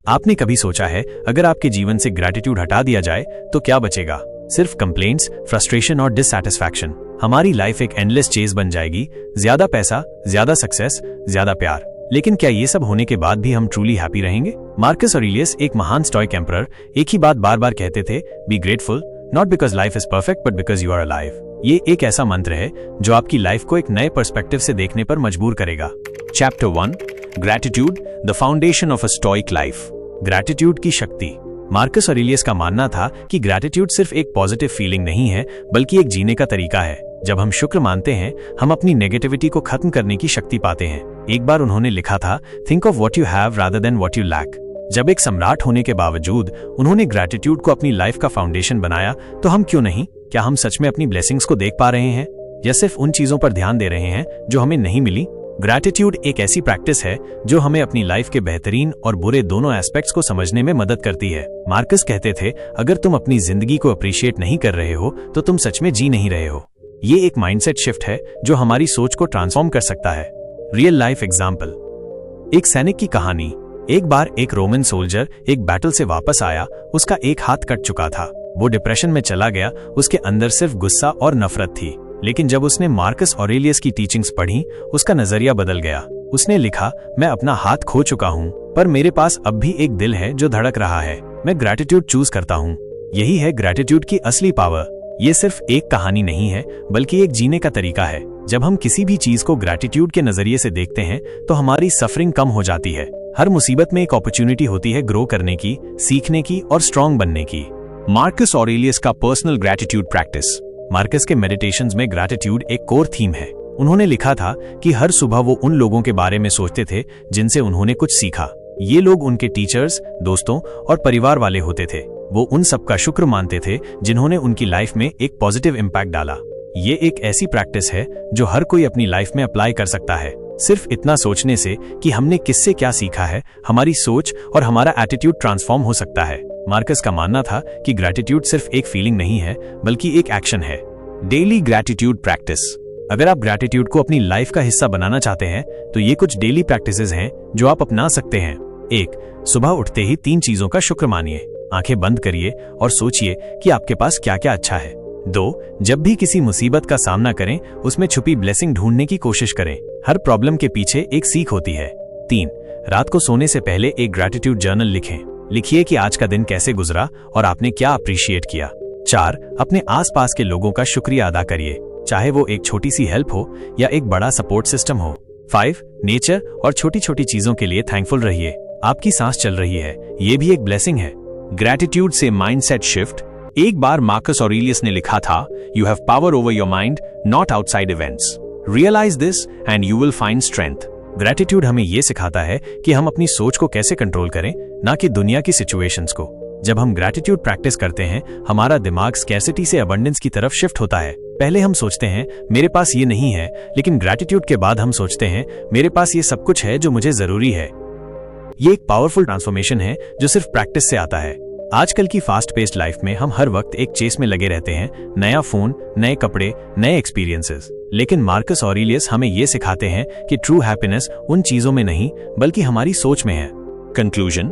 आपने कभी सोचा है अगर आपके जीवन से ग्रैटिट्यूड हटा दिया जाए तो क्या बचेगा? सिर्फ कंप्लेंट्स, फ्रस्ट्रेशन और डिससैटिस्फैक्शन। हमारी लाइफ एक एंडलेस चेज बन जाएगी। ज्यादा पैसा, ज्यादा सक्सेस, ज्यादा प्यार। लेकिन क्या ये सब होने के बाद भी हम ट्रूली हैप्पी रहेंगे? मार्कस ऑरेलियस, एक महान स्टोइक एम्परर, एक ही बात बार बार कहते थे, be grateful not because life is perfect but because you are alive. ये एक ऐसा मंत्र है जो आपकी लाइफ को एक नए पर्सपेक्टिव से देखने पर मजबूर करेगा। Chapter 1, gratitude, the foundation of a stoic life. Gratitude की शक्ति। मार्कस ऑरेलियस का मानना था कि ग्रैटिट्यूड सिर्फ एक पॉजिटिव फीलिंग नहीं है बल्कि एक जीने का तरीका है। जब हम शुक्र मानते हैं, हम अपनी नेगेटिविटी को खत्म करने की शक्ति पाते हैं। एक बार उन्होंने लिखा था, think of what you have rather than what you lack. जब एक सम्राट होने के बावजूद उन्होंने ग्रैटिट्यूड को अपनी लाइफ का फाउंडेशन बनाया, तो हम क्यों नहीं? क्या हम सच में अपनी ब्लेसिंग्स को देख पा रहे हैं या सिर्फ उन चीजों पर ध्यान दे रहे हैं जो हमें नहीं मिली? ग्रैटिट्यूड एक ऐसी प्रैक्टिस है जो हमें अपनी लाइफ के बेहतरीन और बुरे दोनों एस्पेक्ट्स को समझने में मदद करती है। मार्कस कहते थे, अगर तुम अपनी जिंदगी को अप्रिशिएट नहीं कर रहे हो तो तुम सच में जी नहीं रहे हो। ये एक माइंडसेट शिफ्ट है जो हमारी सोच को ट्रांसफॉर्म कर सकता है। Real life example. एक सैनिक की कहानी। एक बार एक रोमन सोल्जर एक बैटल से वापस आया। उसका एक हाथ कट चुका था। वो डिप्रेशन में चला गया। उसके अंदर सिर्फ गुस्सा और नफरत थी। लेकिन जब उसने मार्कस ऑरेलियस की टीचिंग्स पढ़ी, उसका नजरिया बदल गया। उसने लिखा, मैं अपना हाथ खो चुका हूँ, पर मेरे पास अब भी एक दिल है जो धड़क रहा है। मैं ग्रैटिट्यूड चूज करता हूँ। यही है ग्रैटिट्यूड की असली पावर। ये सिर्फ एक कहानी नहीं है बल्कि एक जीने का तरीका है। जब हम किसी भी चीज को ग्रैटिट्यूड के नजरिए से देखते हैं तो हमारी सफरिंग कम हो जाती है। हर मुसीबत में एक अपॉर्चुनिटी होती है ग्रो करने की, सीखने की और स्ट्रांग बनने की। मार्कस ऑरेलियस का पर्सनल ग्रैटिट्यूड प्रैक्टिस। मार्कस के मेडिटेशंस में ग्रैटिट्यूड एक कोर थीम है। उन्होंने लिखा था कि हर सुबह वो उन लोगों के बारे में सोचते थे जिनसे उन्होंने कुछ सीखा। ये लोग उनके टीचर्स, दोस्तों और परिवार वाले होते थे। वो उन सब का शुक्र मानते थे जिन्होंने उनकी लाइफ में एक पॉजिटिव इम्पैक्ट डाला। ये एक ऐसी प्रैक्टिस है जो हर कोई अपनी लाइफ में अप्लाई कर सकता है। सिर्फ इतना सोचने से कि हमने किससे क्या सीखा है, हमारी सोच और हमारा एटीट्यूड ट्रांसफॉर्म हो सकता है। मार्कस का मानना था कि ग्रैटिट्यूड सिर्फ एक फीलिंग नहीं है बल्कि एक एक्शन है। Daily gratitude practice. अगर आप ग्रैटिट्यूड को अपनी लाइफ का हिस्सा बनाना चाहते हैं तो ये कुछ डेली प्रैक्टिसेस हैं जो आप अपना सकते हैं। 1. सुबह उठते ही 3 चीजों का शुक्र मानिए। आंखें बंद करिए और सोचिए कि आपके पास क्या क्या अच्छा है। 2. जब भी किसी मुसीबत का सामना करें, उसमें छुपी ब्लेसिंग ढूंढने की कोशिश करें। हर प्रॉब्लम के पीछे एक सीख होती है। 3. रात को सोने से पहले एक ग्रैटिट्यूड जर्नल लिखें। लिखिए कि आज का दिन कैसे गुजरा और आपने क्या अप्रिशिएट किया। 4. अपने आसपास के लोगों का शुक्रिया अदा करिए, चाहे वो एक छोटी सी हेल्प हो या एक बड़ा सपोर्ट सिस्टम हो। 5. नेचर और छोटी छोटी चीजों के लिए थैंकफुल रहिए। आपकी सांस चल रही है, ये भी एक ब्लेसिंग है। ग्रैटिट्यूड से माइंडसेट शिफ्ट। एक बार मार्कस ऑरेलियस ने लिखा था, you have power over your mind, not outside events. Realise this and you will find strength. Gratitude हमें यह सिखाता है कि हम अपनी सोच को कैसे कंट्रोल करें, ना कि दुनिया की सिचुएशंस को। जब हम ग्रैटिट्यूड प्रैक्टिस करते हैं, हमारा दिमाग स्कैर्सिटी से अबंडेंस की तरफ शिफ्ट होता है। पहले हम सोचते हैं मेरे पास ये नहीं है, लेकिन ग्रैटिट्यूड के बाद हम सोचते हैं मेरे पास ये सब कुछ है जो मुझे जरूरी है। ये एक पावरफुल ट्रांसफॉर्मेशन है जो सिर्फ प्रैक्टिस से आता है। आजकल की फास्ट पेस्ड लाइफ में हम हर वक्त एक चेस में लगे रहते हैं, नया फोन, नए कपड़े, नए एक्सपीरियंसेस। लेकिन मार्कस ऑरेलियस हमें ये सिखाते हैं कि ट्रू हैप्पीनेस उन चीजों में नहीं बल्कि हमारी सोच में है। Conclusion,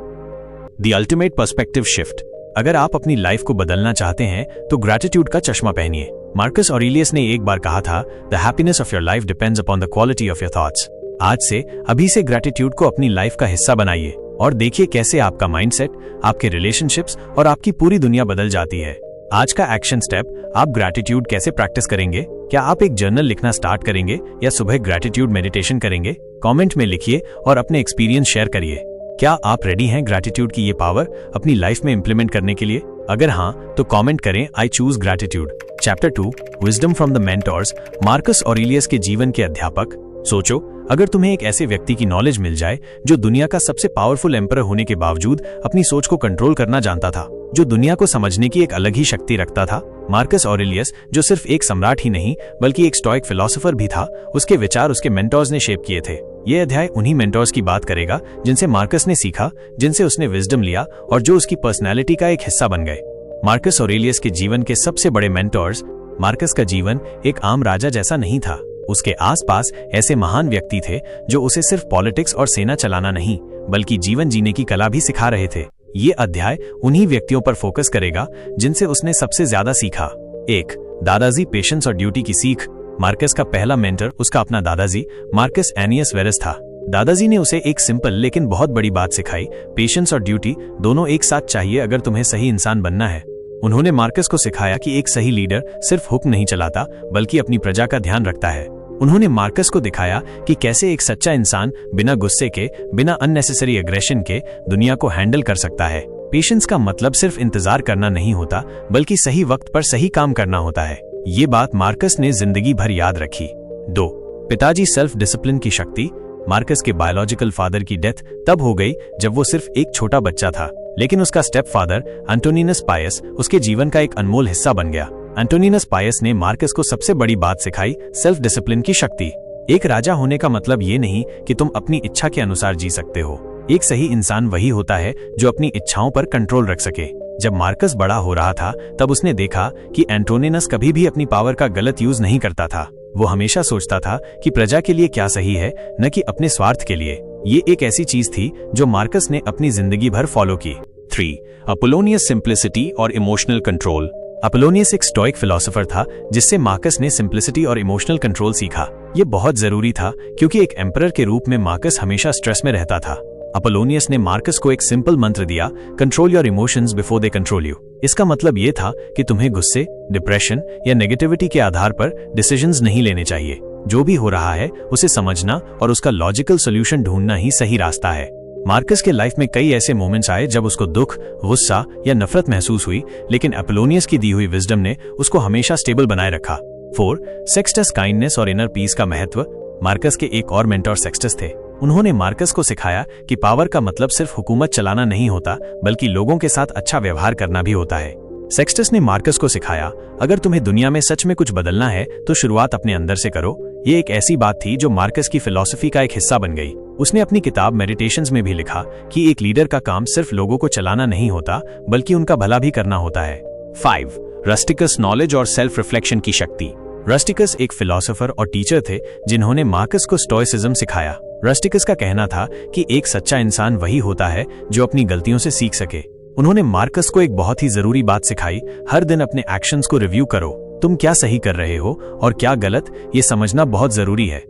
the ultimate perspective shift. अगर आप अपनी लाइफ को बदलना चाहते हैं तो ग्रैटिट्यूड का चश्मा पहनिए। मार्कस ऑरेलियस ने एक बार कहा था, the happiness of your life depends upon the quality of your thoughts. आज से, अभी से ग्रैटिट्यूड को अपनी लाइफ का हिस्सा बनाइए और देखिए कैसे आपका माइंडसेट, आपके रिलेशनशिप्स और आपकी पूरी दुनिया बदल जाती है। आज का एक्शन स्टेप, आप ग्रैटिट्यूड कैसे प्रैक्टिस करेंगे? क्या आप एक जर्नल लिखना स्टार्ट करेंगे या सुबह ग्रैटिट्यूड मेडिटेशन करेंगे? कमेंट में लिखिए और अपने एक्सपीरियंस शेयर करिए। क्या आप रेडी हैं ग्रैटिट्यूड की ये पावर अपनी लाइफ में इंप्लीमेंट करने के लिए? अगर हाँ, तो कमेंट करें, I choose gratitude. Chapter 2, wisdom from the mentors. Marcus Aurelius के जीवन के अध्यापक। सोचो, अगर तुम्हें एक ऐसे व्यक्ति की नॉलेज मिल जाए जो दुनिया का सबसे पावरफुल एम्परर होने के बावजूद अपनी सोच को कंट्रोल करना जानता था, जो दुनिया को समझने की एक अलग ही शक्ति रखता था। मार्कस ऑरेलियस, जो सिर्फ एक सम्राट ही नहीं बल्कि एक स्टोइक फिलोसोफर भी था, उसके विचार उसके मेंटर्स ने शेप किए थे। ये अध्याय उन्हीं मेंटर्स की बात करेगा जिनसे मार्कस ने सीखा, जिनसे उसने विजडम लिया और जो उसकी पर्सनैलिटी का एक हिस्सा बन गए। मार्कस ऑरेलियस के जीवन के सबसे बड़े मेंटर्स। मार्कस का जीवन एक आम राजा जैसा नहीं था। उसके आसपास ऐसे महान व्यक्ति थे जो उसे सिर्फ पॉलिटिक्स और सेना चलाना नहीं बल्कि जीवन जीने की कला भी सिखा रहे थे। ये अध्याय उन्हीं व्यक्तियों पर फोकस करेगा जिनसे उसने सबसे ज्यादा सीखा। 1. दादाजी पेशेंस और ड्यूटी की सीख। मार्कस का पहला मेंटर उसका अपना दादाजी मार्कस एनियस वेरस था। दादाजी ने उसे एक सिंपल लेकिन बहुत बड़ी बात सिखाई, पेशेंस और ड्यूटी दोनों एक साथ चाहिए अगर तुम्हें सही इंसान बनना है। उन्होंने मार्कस को सिखाया कि एक सही लीडर सिर्फ हुक्म नहीं चलाता बल्कि अपनी प्रजा का ध्यान रखता है। उन्होंने मार्कस को दिखाया कि कैसे एक सच्चा इंसान बिना गुस्से के, बिना अननेसेसरी एग्रेशन के दुनिया को हैंडल कर सकता है। पेशेंस का मतलब सिर्फ इंतजार करना नहीं होता बल्कि सही वक्त पर सही काम करना होता है। ये बात मार्कस ने जिंदगी भर याद रखी। 2. पिताजी सेल्फ डिसिप्लिन की शक्ति। मार्कस के बायोलॉजिकल फादर की डेथ तब हो गई जब वो सिर्फ एक छोटा बच्चा था, लेकिन उसका स्टेप फादर एंटोनिनस पायस उसके जीवन का एक अनमोल हिस्सा बन गया। एंटोनिनस पायस ने मार्कस को सबसे बड़ी बात सिखाई, सेल्फ डिसिप्लिन की शक्ति। एक राजा होने का मतलब ये नहीं कि तुम अपनी इच्छा के अनुसार जी सकते हो। एक सही इंसान वही होता है जो अपनी इच्छाओं पर कंट्रोल रख सके। जब मार्कस बड़ा हो रहा था तब उसने देखा कि एंटोनिनस कभी भी अपनी पावर का गलत यूज नहीं करता था। वो हमेशा सोचता था कि प्रजा के लिए क्या सही है, न कि अपने स्वार्थ के लिए। ये एक ऐसी चीज थी जो मार्कस ने अपनी जिंदगी भर फॉलो की। 3. अपोलोनियस सिंप्लिसिटी और इमोशनल कंट्रोल। अपोलोनियस एक स्टोइक फिलोसोफर था जिससे मार्कस ने सिंप्लिसिटी और इमोशनल कंट्रोल सीखा। ये बहुत जरूरी था क्योंकि एक एम्परर के रूप में मार्कस हमेशा स्ट्रेस में रहता था। अपोलोनियस ने मार्कस को एक सिंपल मंत्र दिया, control your emotions before they control you. इसका मतलब ये था कि तुम्हें गुस्से, डिप्रेशन या नेगेटिविटी के आधार पर डिसीजंस नहीं लेने चाहिए। जो भी हो रहा है उसे समझना और उसका लॉजिकल सोल्यूशन ढूंढना ही सही रास्ता है। मार्कस के लाइफ में कई ऐसे मोमेंट्स आए जब उसको दुख, गुस्सा या नफरत महसूस हुई, लेकिन अपोलोनियस की दी हुई विजडम ने उसको हमेशा स्टेबल बनाए रखा। 4. सेक्सटस काइंडनेस और इनर पीस का महत्व। मार्कस के एक और मेंटर सेक्सटस थे। उन्होंने मार्कस को सिखाया कि पावर का मतलब सिर्फ हुकूमत चलाना नहीं होता बल्कि लोगों के साथ अच्छा व्यवहार करना भी होता है। सेक्सटस ने मार्कस को सिखाया, अगर तुम्हें दुनिया में सच में कुछ बदलना है तो शुरुआत अपने अंदर से करो। ये एक ऐसी बात थी जो मार्कस की फिलॉसफी का एक हिस्सा बन गई। उसने अपनी किताब मेडिटेशंस में भी लिखा कि एक लीडर का काम सिर्फ लोगों को चलाना नहीं होता बल्कि उनका भला भी करना होता है। 5. रस्टिकस नॉलेज और सेल्फ रिफ्लेक्शन की शक्ति। रस्टिकस एक फिलोसोफर और टीचर थे जिन्होंने मार्कस को स्टोइसिज्म सिखाया। रस्टिकस का कहना था कि एक सच्चा इंसान वही होता है जो अपनी गलतियों से सीख सके। उन्होंने मार्कस को एक बहुत ही जरूरी बात सिखाई, हर दिन अपने एक्शंस को रिव्यू करो। तुम क्या सही कर रहे हो और क्या गलत, ये समझना बहुत जरूरी है।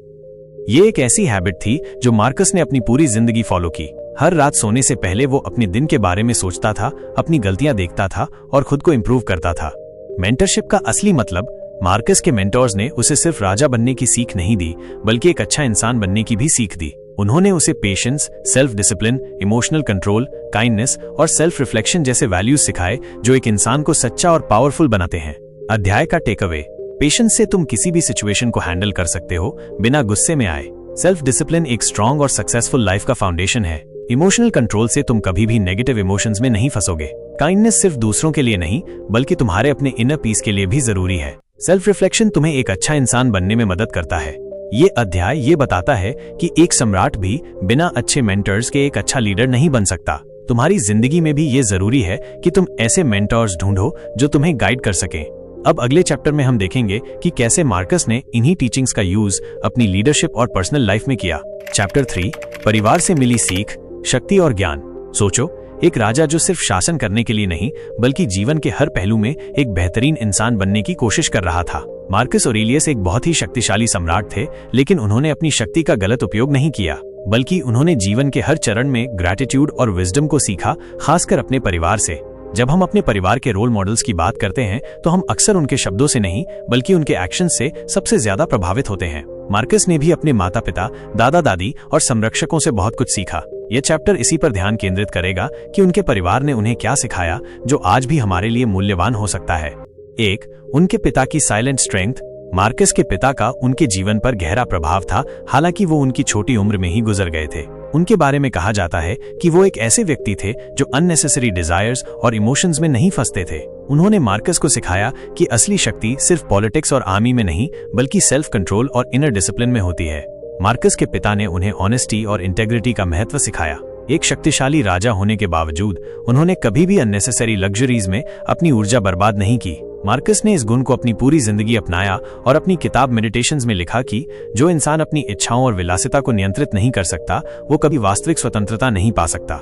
ये एक ऐसी हैबिट थी जो मार्कस ने अपनी पूरी जिंदगी फॉलो की। हर रात सोने से पहले वो अपने दिन के बारे में सोचता था, अपनी गलतियां देखता था और खुद को इंप्रूव करता था। मेंटरशिप का असली मतलब, मार्कस के मेंटर्स ने उसे सिर्फ राजा बनने की सीख नहीं दी बल्कि एक अच्छा इंसान बनने की भी सीख दी। उन्होंने उसे patience, self discipline, emotional control, kindness और सेल्फ रिफ्लेक्शन जैसे वैल्यूज सिखाए जो एक इंसान को सच्चा और पावरफुल बनाते हैं। अध्याय का टेकअवे, पेशेंस से तुम किसी भी सिचुएशन को हैंडल कर सकते हो बिना गुस्से में आए। सेल्फ डिसिप्लिन एक स्ट्रॉन्ग और सक्सेसफुल लाइफ का फाउंडेशन है। इमोशनल कंट्रोल से तुम कभी भी नेगेटिव इमोशंस में नहीं फंसोगे। काइंडनेस सिर्फ दूसरों के लिए नहीं बल्कि तुम्हारे अपने इनर पीस के लिए भी जरूरी है। सेल्फ रिफ्लेक्शन तुम्हें एक अच्छा इंसान बनने में मदद करता है। ये अध्याय ये बताता है कि एक सम्राट भी बिना अच्छे मेंटर्स के एक अच्छा लीडर नहीं बन सकता। तुम्हारी जिंदगी में भी ये जरूरी है कि तुम ऐसे मेंटर्स ढूंढो जो तुम्हें गाइड कर सकें। अब अगले चैप्टर में हम देखेंगे कि कैसे मार्कस ने इन्हीं टीचिंग्स का यूज अपनी लीडरशिप और पर्सनल लाइफ में किया। चैप्टर 3, परिवार से मिली सीख, शक्ति और ज्ञान। सोचो, एक राजा जो सिर्फ शासन करने के लिए नहीं बल्कि जीवन के हर पहलू में एक बेहतरीन इंसान बनने की कोशिश कर रहा था। मार्कस ऑरेलियस एक बहुत ही शक्तिशाली सम्राट थे, लेकिन उन्होंने अपनी शक्ति का गलत उपयोग नहीं किया बल्कि उन्होंने जीवन के हर चरण में ग्रैटिट्यूड और विजडम को सीखा, खासकर अपने परिवार से। जब हम अपने परिवार के रोल मॉडल्स की बात करते हैं तो हम अक्सर उनके शब्दों से नहीं बल्कि उनके एक्शन से सबसे ज्यादा प्रभावित होते हैं। मार्कस ने भी अपने माता पिता, दादा दादी और संरक्षकों से बहुत कुछ सीखा। यह चैप्टर इसी पर ध्यान केंद्रित करेगा कि उनके परिवार ने उन्हें क्या सिखाया जो आज भी हमारे लिए मूल्यवान हो सकता है। 1. उनके पिता की साइलेंट स्ट्रेंथ। मार्कस के पिता का उनके जीवन पर गहरा प्रभाव था, हालांकि वो उनकी छोटी उम्र में ही गुजर गए थे। उनके बारे में कहा जाता है कि वो एक ऐसे व्यक्ति थे जो अननेसेसरी डिजायर्स और इमोशंस में नहीं फंसते थे। उन्होंने मार्कस को सिखाया कि असली शक्ति सिर्फ पॉलिटिक्स और आर्मी में नहीं बल्कि सेल्फ कंट्रोल और इनर डिसिप्लिन में होती है। मार्कस के पिता ने उन्हें ऑनेस्टी और इंटेग्रिटी का महत्व सिखाया। एक शक्तिशाली राजा होने के बावजूद उन्होंने कभी भी अननेसेसरी लग्जरीज में अपनी ऊर्जा बर्बाद नहीं की। मार्कस ने इस गुण को अपनी पूरी जिंदगी अपनाया और अपनी किताब मेडिटेशंस में लिखा कि जो इंसान अपनी इच्छाओं और विलासिता को नियंत्रित नहीं कर सकता वो कभी वास्तविक स्वतंत्रता नहीं पा सकता।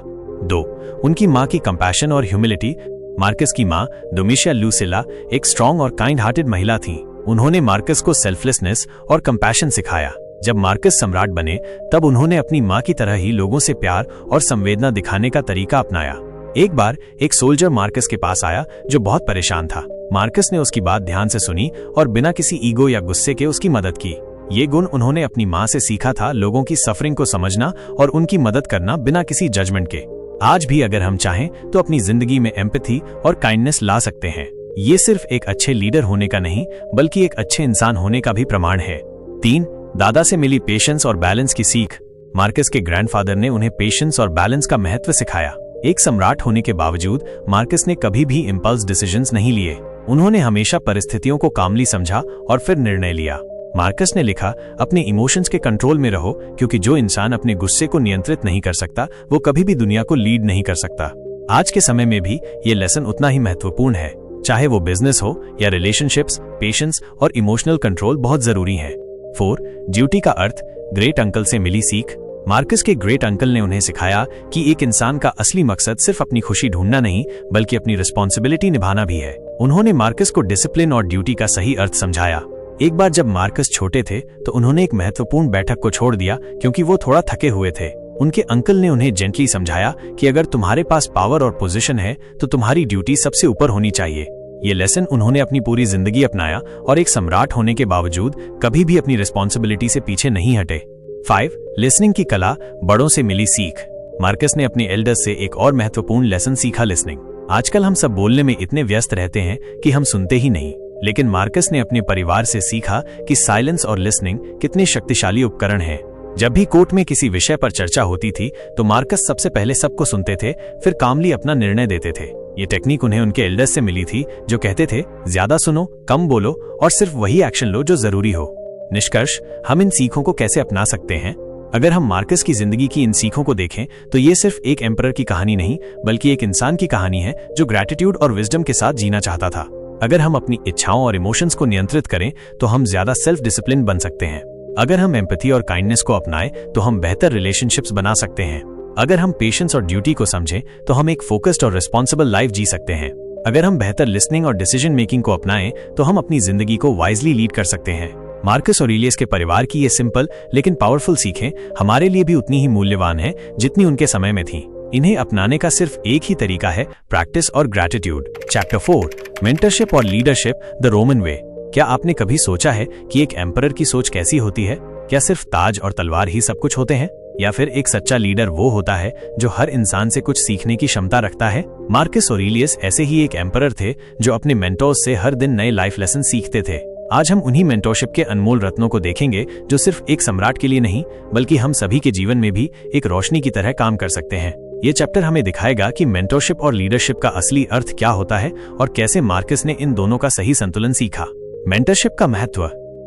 2. उनकी माँ की कंपैशन और ह्यूमिलिटी। मार्कस की माँ डोमिशिया लूसिला एक स्ट्रॉन्ग और काइंड हार्टेड महिला थीं। उन्होंने मार्कस को सेल्फलेसनेस और कंपैशन सिखाया। जब मार्कस सम्राट बने तब उन्होंने अपनी माँ की तरह ही लोगों से प्यार और संवेदना दिखाने का तरीका अपनाया। एक बार एक सोल्जर मार्कस के पास आया जो बहुत परेशान था। मार्कस ने उसकी बात ध्यान से सुनी और बिना किसी ईगो या गुस्से के उसकी मदद की। ये गुण उन्होंने अपनी माँ से सीखा था, लोगों की सफरिंग को समझना और उनकी मदद करना बिना किसी जजमेंट के। आज भी अगर हम चाहें तो अपनी जिंदगी में एम्पैथी और काइंडनेस ला सकते हैं। ये सिर्फ एक अच्छे लीडर होने का नहीं बल्कि एक अच्छे इंसान होने का भी प्रमाण है। 3. दादा से मिली पेशेंस और बैलेंस की सीख। मार्कस के ग्रैंडफादर ने उन्हें पेशेंस और बैलेंस का महत्व सिखाया। एक सम्राट होने के बावजूद मार्कस ने कभी भी इंपल्स डिसीजंस नहीं लिए। उन्होंने हमेशा परिस्थितियों को कामली समझा और फिर निर्णय लिया। मार्कस ने लिखा, अपने इमोशंस के कंट्रोल में रहो, क्योंकि जो इंसान अपने गुस्से को नियंत्रित नहीं कर सकता वो कभी भी दुनिया को लीड नहीं कर सकता। आज के समय में भी ये लेसन उतना ही महत्वपूर्ण है। चाहे वो बिजनेस हो या रिलेशनशिप्स, पेशेंस और इमोशनल कंट्रोल बहुत जरूरी है। 4. ड्यूटी का अर्थ। ग्रेट अंकल से मिली सीख। मार्कस के ग्रेट अंकल ने उन्हें सिखाया कि एक इंसान का असली मकसद सिर्फ अपनी खुशी ढूंढना नहीं बल्कि अपनी रिस्पॉन्सिबिलिटी निभाना भी है। उन्होंने मार्कस को डिसिप्लिन और ड्यूटी का सही अर्थ समझाया। एक बार जब मार्कस छोटे थे तो उन्होंने एक महत्वपूर्ण बैठक को छोड़ दिया क्योंकि वो थोड़ा थके हुए थे। उनके अंकल ने उन्हें जेंटली समझाया कि अगर तुम्हारे पास पावर और पोजीशन है तो तुम्हारी ड्यूटी सबसे ऊपर होनी चाहिए। ये लेसन उन्होंने अपनी पूरी जिंदगी अपनाया और एक सम्राट होने के बावजूद कभी भी अपनी रिस्पॉन्सिबिलिटी से पीछे नहीं हटे। 5. लिसनिंग की कला। बड़ों से मिली सीख। मार्कस ने अपने एल्डर्स से एक और महत्वपूर्ण लेसन सीखा, लिसनिंग। आजकल हम सब बोलने में इतने व्यस्त रहते हैं कि हम सुनते ही नहीं, लेकिन मार्कस ने अपने परिवार से सीखा कि साइलेंस और लिसनिंग कितने शक्तिशाली उपकरण हैं। जब भी कोर्ट में किसी विषय पर चर्चा होती थी तो मार्कस सबसे पहले सबको सुनते थे, फिर कामली अपना निर्णय देते थे। ये टेक्निक उन्हें उनके एल्डर्स से मिली थी जो कहते थे, ज्यादा सुनो, कम बोलो और सिर्फ वही एक्शन लो जो जरूरी हो। निष्कर्ष, हम इन सीखों को कैसे अपना सकते हैं? अगर हम मार्कस की जिंदगी की इन सीखों को देखें तो ये सिर्फ एक एम्परर की कहानी नहीं बल्कि एक इंसान की कहानी है जो ग्रैटिट्यूड और विजडम के साथ जीना चाहता था। अगर हम अपनी इच्छाओं और इमोशंस को नियंत्रित करें तो हम ज्यादा सेल्फ डिसिप्लिन बन सकते हैं। अगर हम एम्पैथी और काइंडनेस को अपनाएं तो हम बेहतर रिलेशनशिप्स बना सकते हैं। अगर हम पेशेंस और ड्यूटी को समझें तो हम एक फोकस्ड और रिस्पॉन्सिबल लाइफ जी सकते हैं। अगर हम बेहतर लिसनिंग और डिसीजन मेकिंग को अपनाएं तो हम अपनी जिंदगी को वाइजली लीड कर सकते हैं। मार्कस ऑरेलियस के परिवार की ये सिंपल लेकिन पावरफुल सीखें हमारे लिए भी उतनी ही मूल्यवान है जितनी उनके समय में थी। इन्हें अपनाने का सिर्फ एक ही तरीका है, प्रैक्टिस और ग्रैटिट्यूड। चैप्टर 4, मेंटरशिप और लीडरशिप, द रोमन वे। क्या आपने कभी सोचा है कि एक एम्परर की सोच कैसी होती है? क्या सिर्फ ताज और तलवार ही सब कुछ होते हैं, या फिर एक सच्चा लीडर वो होता है जो हर इंसान से कुछ सीखने की क्षमता रखता है? मार्कस ऑरेलियस ऐसे ही एक एम्परर थे जो अपने मेंटोर्स से हर दिन नए लाइफ लेसन सीखते थे। आज हम उन्हीं मेंटोरशिप के अनमोल रत्नों को देखेंगे जो सिर्फ एक सम्राट के लिए नहीं बल्कि हम सभी के जीवन में भी एक रोशनी की तरह काम कर सकते हैं। ये चैप्टर हमें दिखाएगा कि मेंटोरशिप और लीडरशिप का असली अर्थ क्या होता है और कैसे मार्कस ने इन दोनों का सही संतुलन सीखा। मेंटरशिप का महत्व।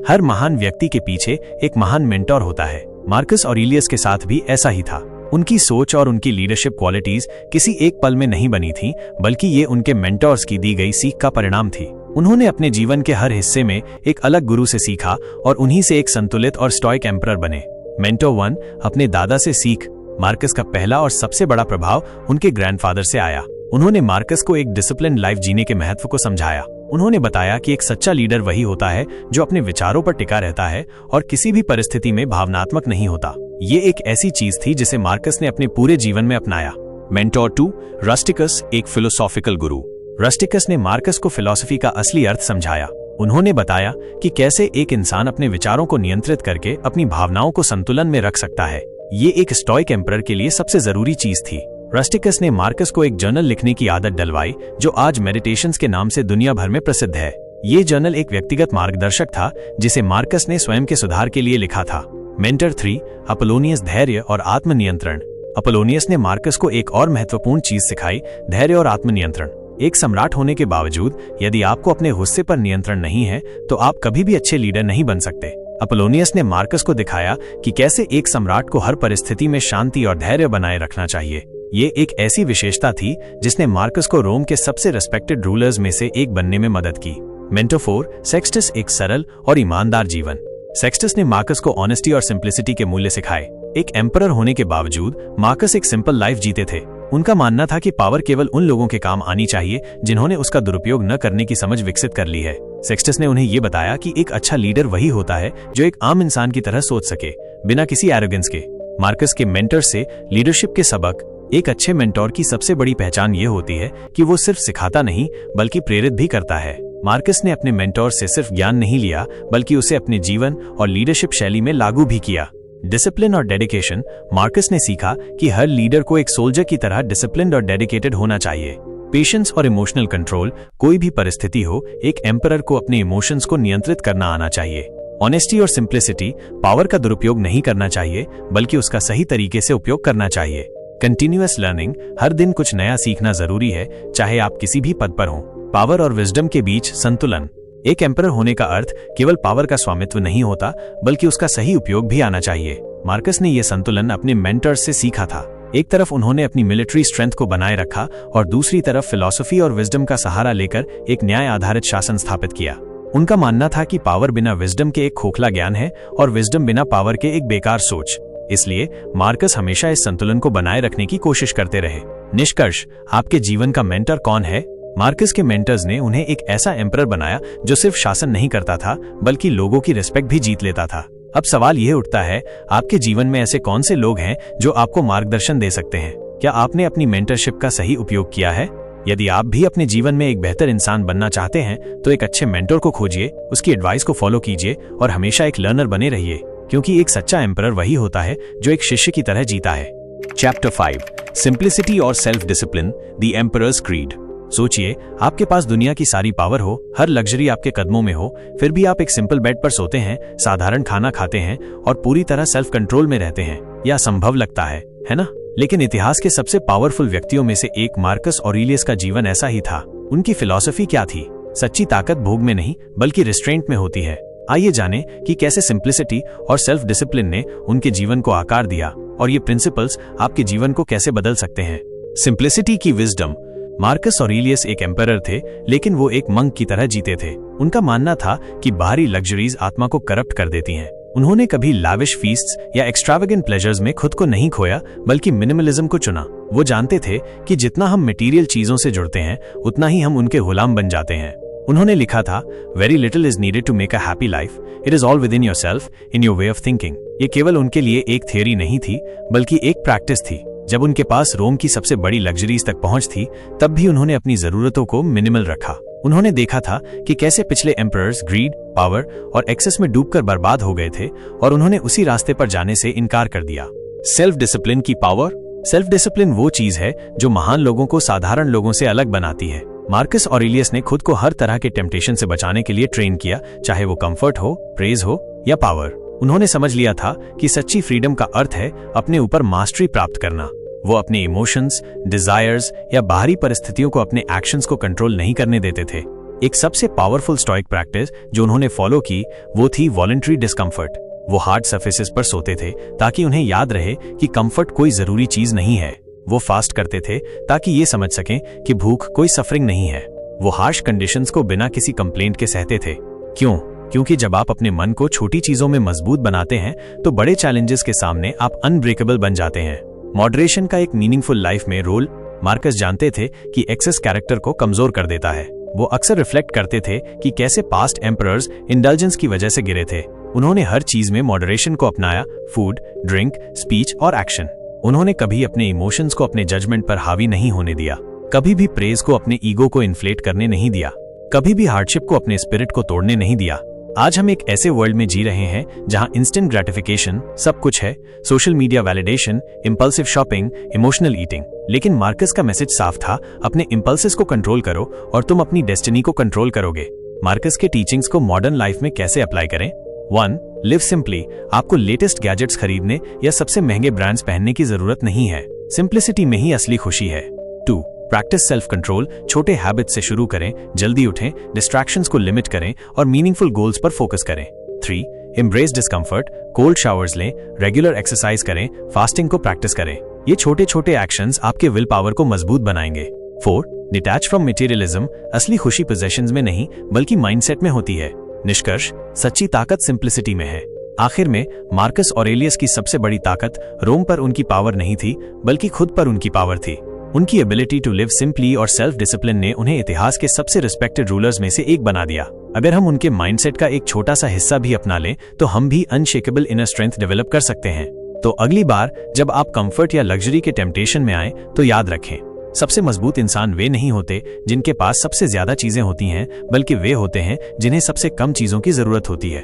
हर महान व्यक्ति के पीछे एक महान मेंटोर होता है। मार्कस ऑरेलियस के साथ भी ऐसा ही था। उनकी सोच और उनकी लीडरशिप क्वालिटीज किसी एक पल में नहीं बनी थी बल्कि ये उनके मेंटोर्स की दी गई सीख का परिणाम थी। उन्होंने अपने जीवन के हर हिस्से में एक अलग गुरु से सीखा और उन्हीं से एक संतुलित और स्टॉइक एम्परर बने। मेंटोर 1, अपने दादा से सीख। मार्कस का पहला और सबसे बड़ा प्रभाव उनके ग्रैंडफादर से आया। उन्होंने मार्कस को एक डिसिप्लिन लाइफ जीने के महत्व को समझाया। उन्होंने बताया कि एक सच्चा लीडर वही होता है जो अपने विचारों पर टिका रहता है और किसी भी परिस्थिति में भावनात्मक नहीं होता। ये एक ऐसी चीज थी जिसे मार्कस ने अपने पूरे जीवन में अपनाया। मेंटोर 2, रस्टिकस, एक फिलोसॉफिकल गुरु। रस्टिकस ने मार्कस को फिलॉसफी का असली अर्थ समझाया। उन्होंने बताया कि कैसे एक इंसान अपने विचारों को नियंत्रित करके अपनी भावनाओं को संतुलन में रख सकता है। ये एक स्टोइक एम्परर के लिए सबसे जरूरी चीज थी। रस्टिकस ने मार्कस को एक जर्नल लिखने की आदत डलवाई जो आज मेडिटेशंस के नाम से दुनिया भर में प्रसिद्ध है। ये जर्नल एक व्यक्तिगत मार्गदर्शक था जिसे मार्कस ने स्वयं के सुधार के लिए लिखा था। मेंटर 3, अपोलोनियस, धैर्य और आत्मनियंत्रण। अपोलोनियस ने मार्कस को एक और महत्वपूर्ण चीज सिखाई, धैर्य और आत्मनियंत्रण। एक सम्राट होने के बावजूद यदि आपको अपने गुस्से पर नियंत्रण नहीं है तो आप कभी भी अच्छे लीडर नहीं बन सकते। अपोलोनियस ने मार्कस को दिखाया कि कैसे एक सम्राट को हर परिस्थिति में शांति और धैर्य बनाए रखना चाहिए। ये एक ऐसी विशेषता थी जिसने मार्कस को रोम के सबसे रेस्पेक्टेड रूलर्स में से एक बनने में मदद की। मेंटर 4, सेक्सटस, एक सरल और ईमानदार जीवन। सेक्सटस ने मार्कस को ऑनेस्टी और सिंप्लिसिटी के मूल्य सिखाए। एक एम्परर होने के बावजूद मार्कस एक सिंपल लाइफ जीते थे। उनका मानना था कि पावर केवल उन लोगों के काम आनी चाहिए जिन्होंने उसका दुरुपयोग न करने की समझ विकसित कर ली है। सेक्सटस ने उन्हें यह बताया कि एक अच्छा लीडर वही होता है जो एक आम इंसान की तरह सोच सके, बिना किसी एरोगेंस के। मार्कस के मेंटर से लीडरशिप के सबक। एक अच्छे मेंटोर की सबसे बड़ी पहचान ये होती है कि वो सिर्फ सिखाता नहीं बल्कि प्रेरित भी करता है। मार्कस ने अपने मेंटोर से सिर्फ ज्ञान नहीं लिया बल्कि उसे अपने जीवन और लीडरशिप शैली में लागू भी किया। डिसिप्लिन और डेडिकेशन। मार्कस ने सीखा कि हर लीडर को एक सोल्जर की तरह डिसिप्लिन्ड और डेडिकेटेड होना चाहिए। पेशेंस और इमोशनल कंट्रोल। कोई भी परिस्थिति हो, एक एम्परर को अपने इमोशंस को नियंत्रित करना आना चाहिए। ऑनेस्टी और सिंप्लिसिटी। पावर का दुरुपयोग नहीं करना चाहिए बल्कि उसका सही तरीके से उपयोग करना चाहिए। Continuous learning. हर दिन कुछ नया सीखना जरूरी है, चाहे आप किसी भी पद पर हों। पावर और विजडम के बीच संतुलन। एक एम्परर होने का अर्थ केवल पावर का स्वामित्व नहीं होता बल्कि उसका सही उपयोग भी आना चाहिए। मार्कस ने यह संतुलन अपने मेंटर्स से सीखा था। एक तरफ उन्होंने अपनी मिलिट्री स्ट्रेंथ को बनाए रखा और दूसरी तरफ फिलॉसफी और विजडम का सहारा लेकर एक न्याय आधारित शासन स्थापित किया। उनका मानना था कि पावर बिना विजडम के एक खोखला ज्ञान है और विजडम बिना पावर के एक बेकार सोच। इसलिए मार्कस हमेशा इस संतुलन को बनाए रखने की कोशिश करते रहे। निष्कर्ष, आपके जीवन का मेंटर कौन है? मार्कस के मेंटर्स ने उन्हें एक ऐसा एम्परर बनाया जो सिर्फ शासन नहीं करता था बल्कि लोगों की रिस्पेक्ट भी जीत लेता था। अब सवाल यह उठता है, आपके जीवन में ऐसे कौन से लोग हैं जो आपको मार्गदर्शन दे सकते हैं? क्या आपने अपनी मेंटरशिप का सही उपयोग किया है? यदि आप भी अपने जीवन में एक बेहतर इंसान बनना चाहते हैं तो एक अच्छे मेंटर को खोजिए, उसकी एडवाइस को फॉलो कीजिए और हमेशा एक लर्नर बने रहिए, क्योंकि एक सच्चा एम्परर वही होता है जो एक शिष्य की तरह जीता है। चैप्टर 5, सिंप्लिसिटी और self discipline, the emperors creed. सोचिए, आपके पास दुनिया की सारी पावर हो, हर लग्जरी आपके कदमों में हो, फिर भी आप एक सिंपल बेड पर सोते हैं, साधारण खाना खाते हैं और पूरी तरह सेल्फ कंट्रोल में रहते हैं। यह असंभव लगता है ना? लेकिन इतिहास के सबसे पावरफुल व्यक्तियों में से एक मार्कस ऑरेलियस का जीवन ऐसा ही था। उनकी फिलॉसफी क्या थी? सच्ची ताकत भोग में नहीं बल्कि रिस्ट्रेंट में होती है। आइए जानें कि कैसे सिंप्लिसिटी और सेल्फ डिसिप्लिन ने उनके जीवन को आकार दिया और ये प्रिंसिपल्स आपके जीवन को कैसे बदल सकते हैं। सिंप्लिसिटी की विजडम। मार्कस ऑरेलियस एक एम्परर थे, लेकिन वो एक मंक की तरह जीते थे। उनका मानना था कि बाहरी लग्जरीज आत्मा को करप्ट कर देती हैं। उन्होंने कभी लाविश फीस्ट्स या एक्सट्रावेगेंट प्लेजर्स में खुद को नहीं खोया बल्कि मिनिमलिज्म को चुना। वो जानते थे कि जितना हम मटेरियल चीजों से जुड़ते हैं उतना ही हम उनके गुलाम बन जाते हैं। उन्होंने लिखा था, very little is needed to make a happy life, it is all within yourself, in your way of thinking. ये केवल उनके लिए एक थियरी नहीं थी बल्कि एक प्रैक्टिस थी। जब उनके पास रोम की सबसे बड़ी लग्जरीज तक पहुंच थी, तब भी उन्होंने अपनी जरूरतों को मिनिमल रखा। उन्होंने देखा था कि कैसे पिछले एम्परर्स ग्रीड, पावर और एक्सेस में डूबकर बर्बाद हो गए थे और उन्होंने उसी रास्ते पर जाने से इनकार कर दिया। सेल्फ डिसिप्लिन की पावर। सेल्फ डिसिप्लिन वो चीज है जो महान लोगों को साधारण लोगों से अलग बनाती है। मार्कस ऑरेलियस ने खुद को हर तरह के टेम्पटेशन से बचाने के लिए ट्रेन किया, चाहे वो कंफर्ट हो, प्रेज हो या पावर। उन्होंने समझ लिया था कि सच्ची फ्रीडम का अर्थ है अपने ऊपर मास्टरी प्राप्त करना। वो अपने इमोशंस, डिजायर्स या बाहरी परिस्थितियों को अपने एक्शंस को कंट्रोल नहीं करने देते थे। एक सबसे पावरफुल स्टोइक प्रैक्टिस जो उन्होंने फॉलो की वो थी वॉलंटरी डिस्कम्फर्ट। वो हार्ड सरफेसेस पर सोते थे ताकि उन्हें याद रहे कि कंफर्ट कोई जरूरी चीज नहीं है। वो फास्ट करते थे ताकि ये समझ सकें कि भूख कोई सफरिंग नहीं है। वो हार्श कंडीशंस को बिना किसी कंप्लेंट के सहते थे। क्यों? क्योंकि जब आप अपने मन को छोटी चीजों में मजबूत बनाते हैं तो बड़े चैलेंजेस के सामने आप अनब्रेकेबल बन जाते हैं। मॉडरेशन का एक मीनिंगफुल लाइफ में रोल। मार्कस जानते थे कि एक्सेस कैरेक्टर को कमजोर कर देता है। वो अक्सर रिफ्लेक्ट करते थे कि कैसे पास्ट एम्परर्स इंडल्जेंस की वजह से गिरे थे। उन्होंने हर चीज में मॉडरेशन को अपनाया, फूड, ड्रिंक, स्पीच और एक्शन। उन्होंने कभी अपने इमोशंस को अपने जजमेंट पर हावी नहीं होने दिया, कभी भी प्रेज को अपने ईगो को इन्फ्लेट करने नहीं दिया, कभी भी हार्डशिप को अपने स्पिरिट को तोड़ने नहीं दिया। आज हम एक ऐसे वर्ल्ड में जी रहे हैं जहां इंस्टेंट ग्रेटिफिकेशन सब कुछ है, social media validation, impulsive shopping, emotional eating. लेकिन मार्कस का मैसेज साफ था, अपने इंपल्सेस को कंट्रोल करो और तुम अपनी डेस्टिनी को कंट्रोल करोगे। मार्कस के टीचिंग्स को मॉडर्न लाइफ में कैसे अप्लाई करें? 1. Live simply. आपको लेटेस्ट गैजेट्स खरीदने या सबसे महंगे ब्रांड्स पहनने की जरूरत नहीं है। सिंप्लिसिटी में ही असली खुशी है। 2. Practice self control. छोटे हैबिट से शुरू करें, जल्दी उठें, डिस्ट्रैक्शंस को लिमिट करें और मीनिंगफुल गोल्स पर फोकस करें। 3. Embrace discomfort. कोल्ड शावर्स लें, रेगुलर एक्सरसाइज करें, फास्टिंग को प्रैक्टिस करें। ये छोटे छोटे एक्शंस आपके विल पावर को मजबूत बनाएंगे। 4. Detach from materialism. असली खुशी पोजेशंस में नहीं बल्कि माइंडसेट में होती है। निष्कर्ष, सच्ची ताकत सिंप्लिसिटी में है। आखिर में मार्कस ऑरेलियस की सबसे बड़ी ताकत रोम पर उनकी पावर नहीं थी बल्कि खुद पर उनकी पावर थी। उनकी एबिलिटी टू लिव सिंपली और सेल्फ डिसिप्लिन ने उन्हें इतिहास के सबसे रिस्पेक्टेड रूलर्स में से एक बना दिया। अगर हम उनके माइंडसेट का एक छोटा सा हिस्सा भी अपना लें तो हम भी अनशेकेबल इनर स्ट्रेंथ डेवलप कर सकते हैं। तो अगली बार जब आप कंफर्ट या लग्जरी के टेम्पटेशन में आए तो याद रखें, सबसे मजबूत इंसान वे नहीं होते जिनके पास सबसे ज्यादा चीजें होती हैं, बल्कि वे होते हैं जिन्हें सबसे कम चीजों की जरूरत होती है।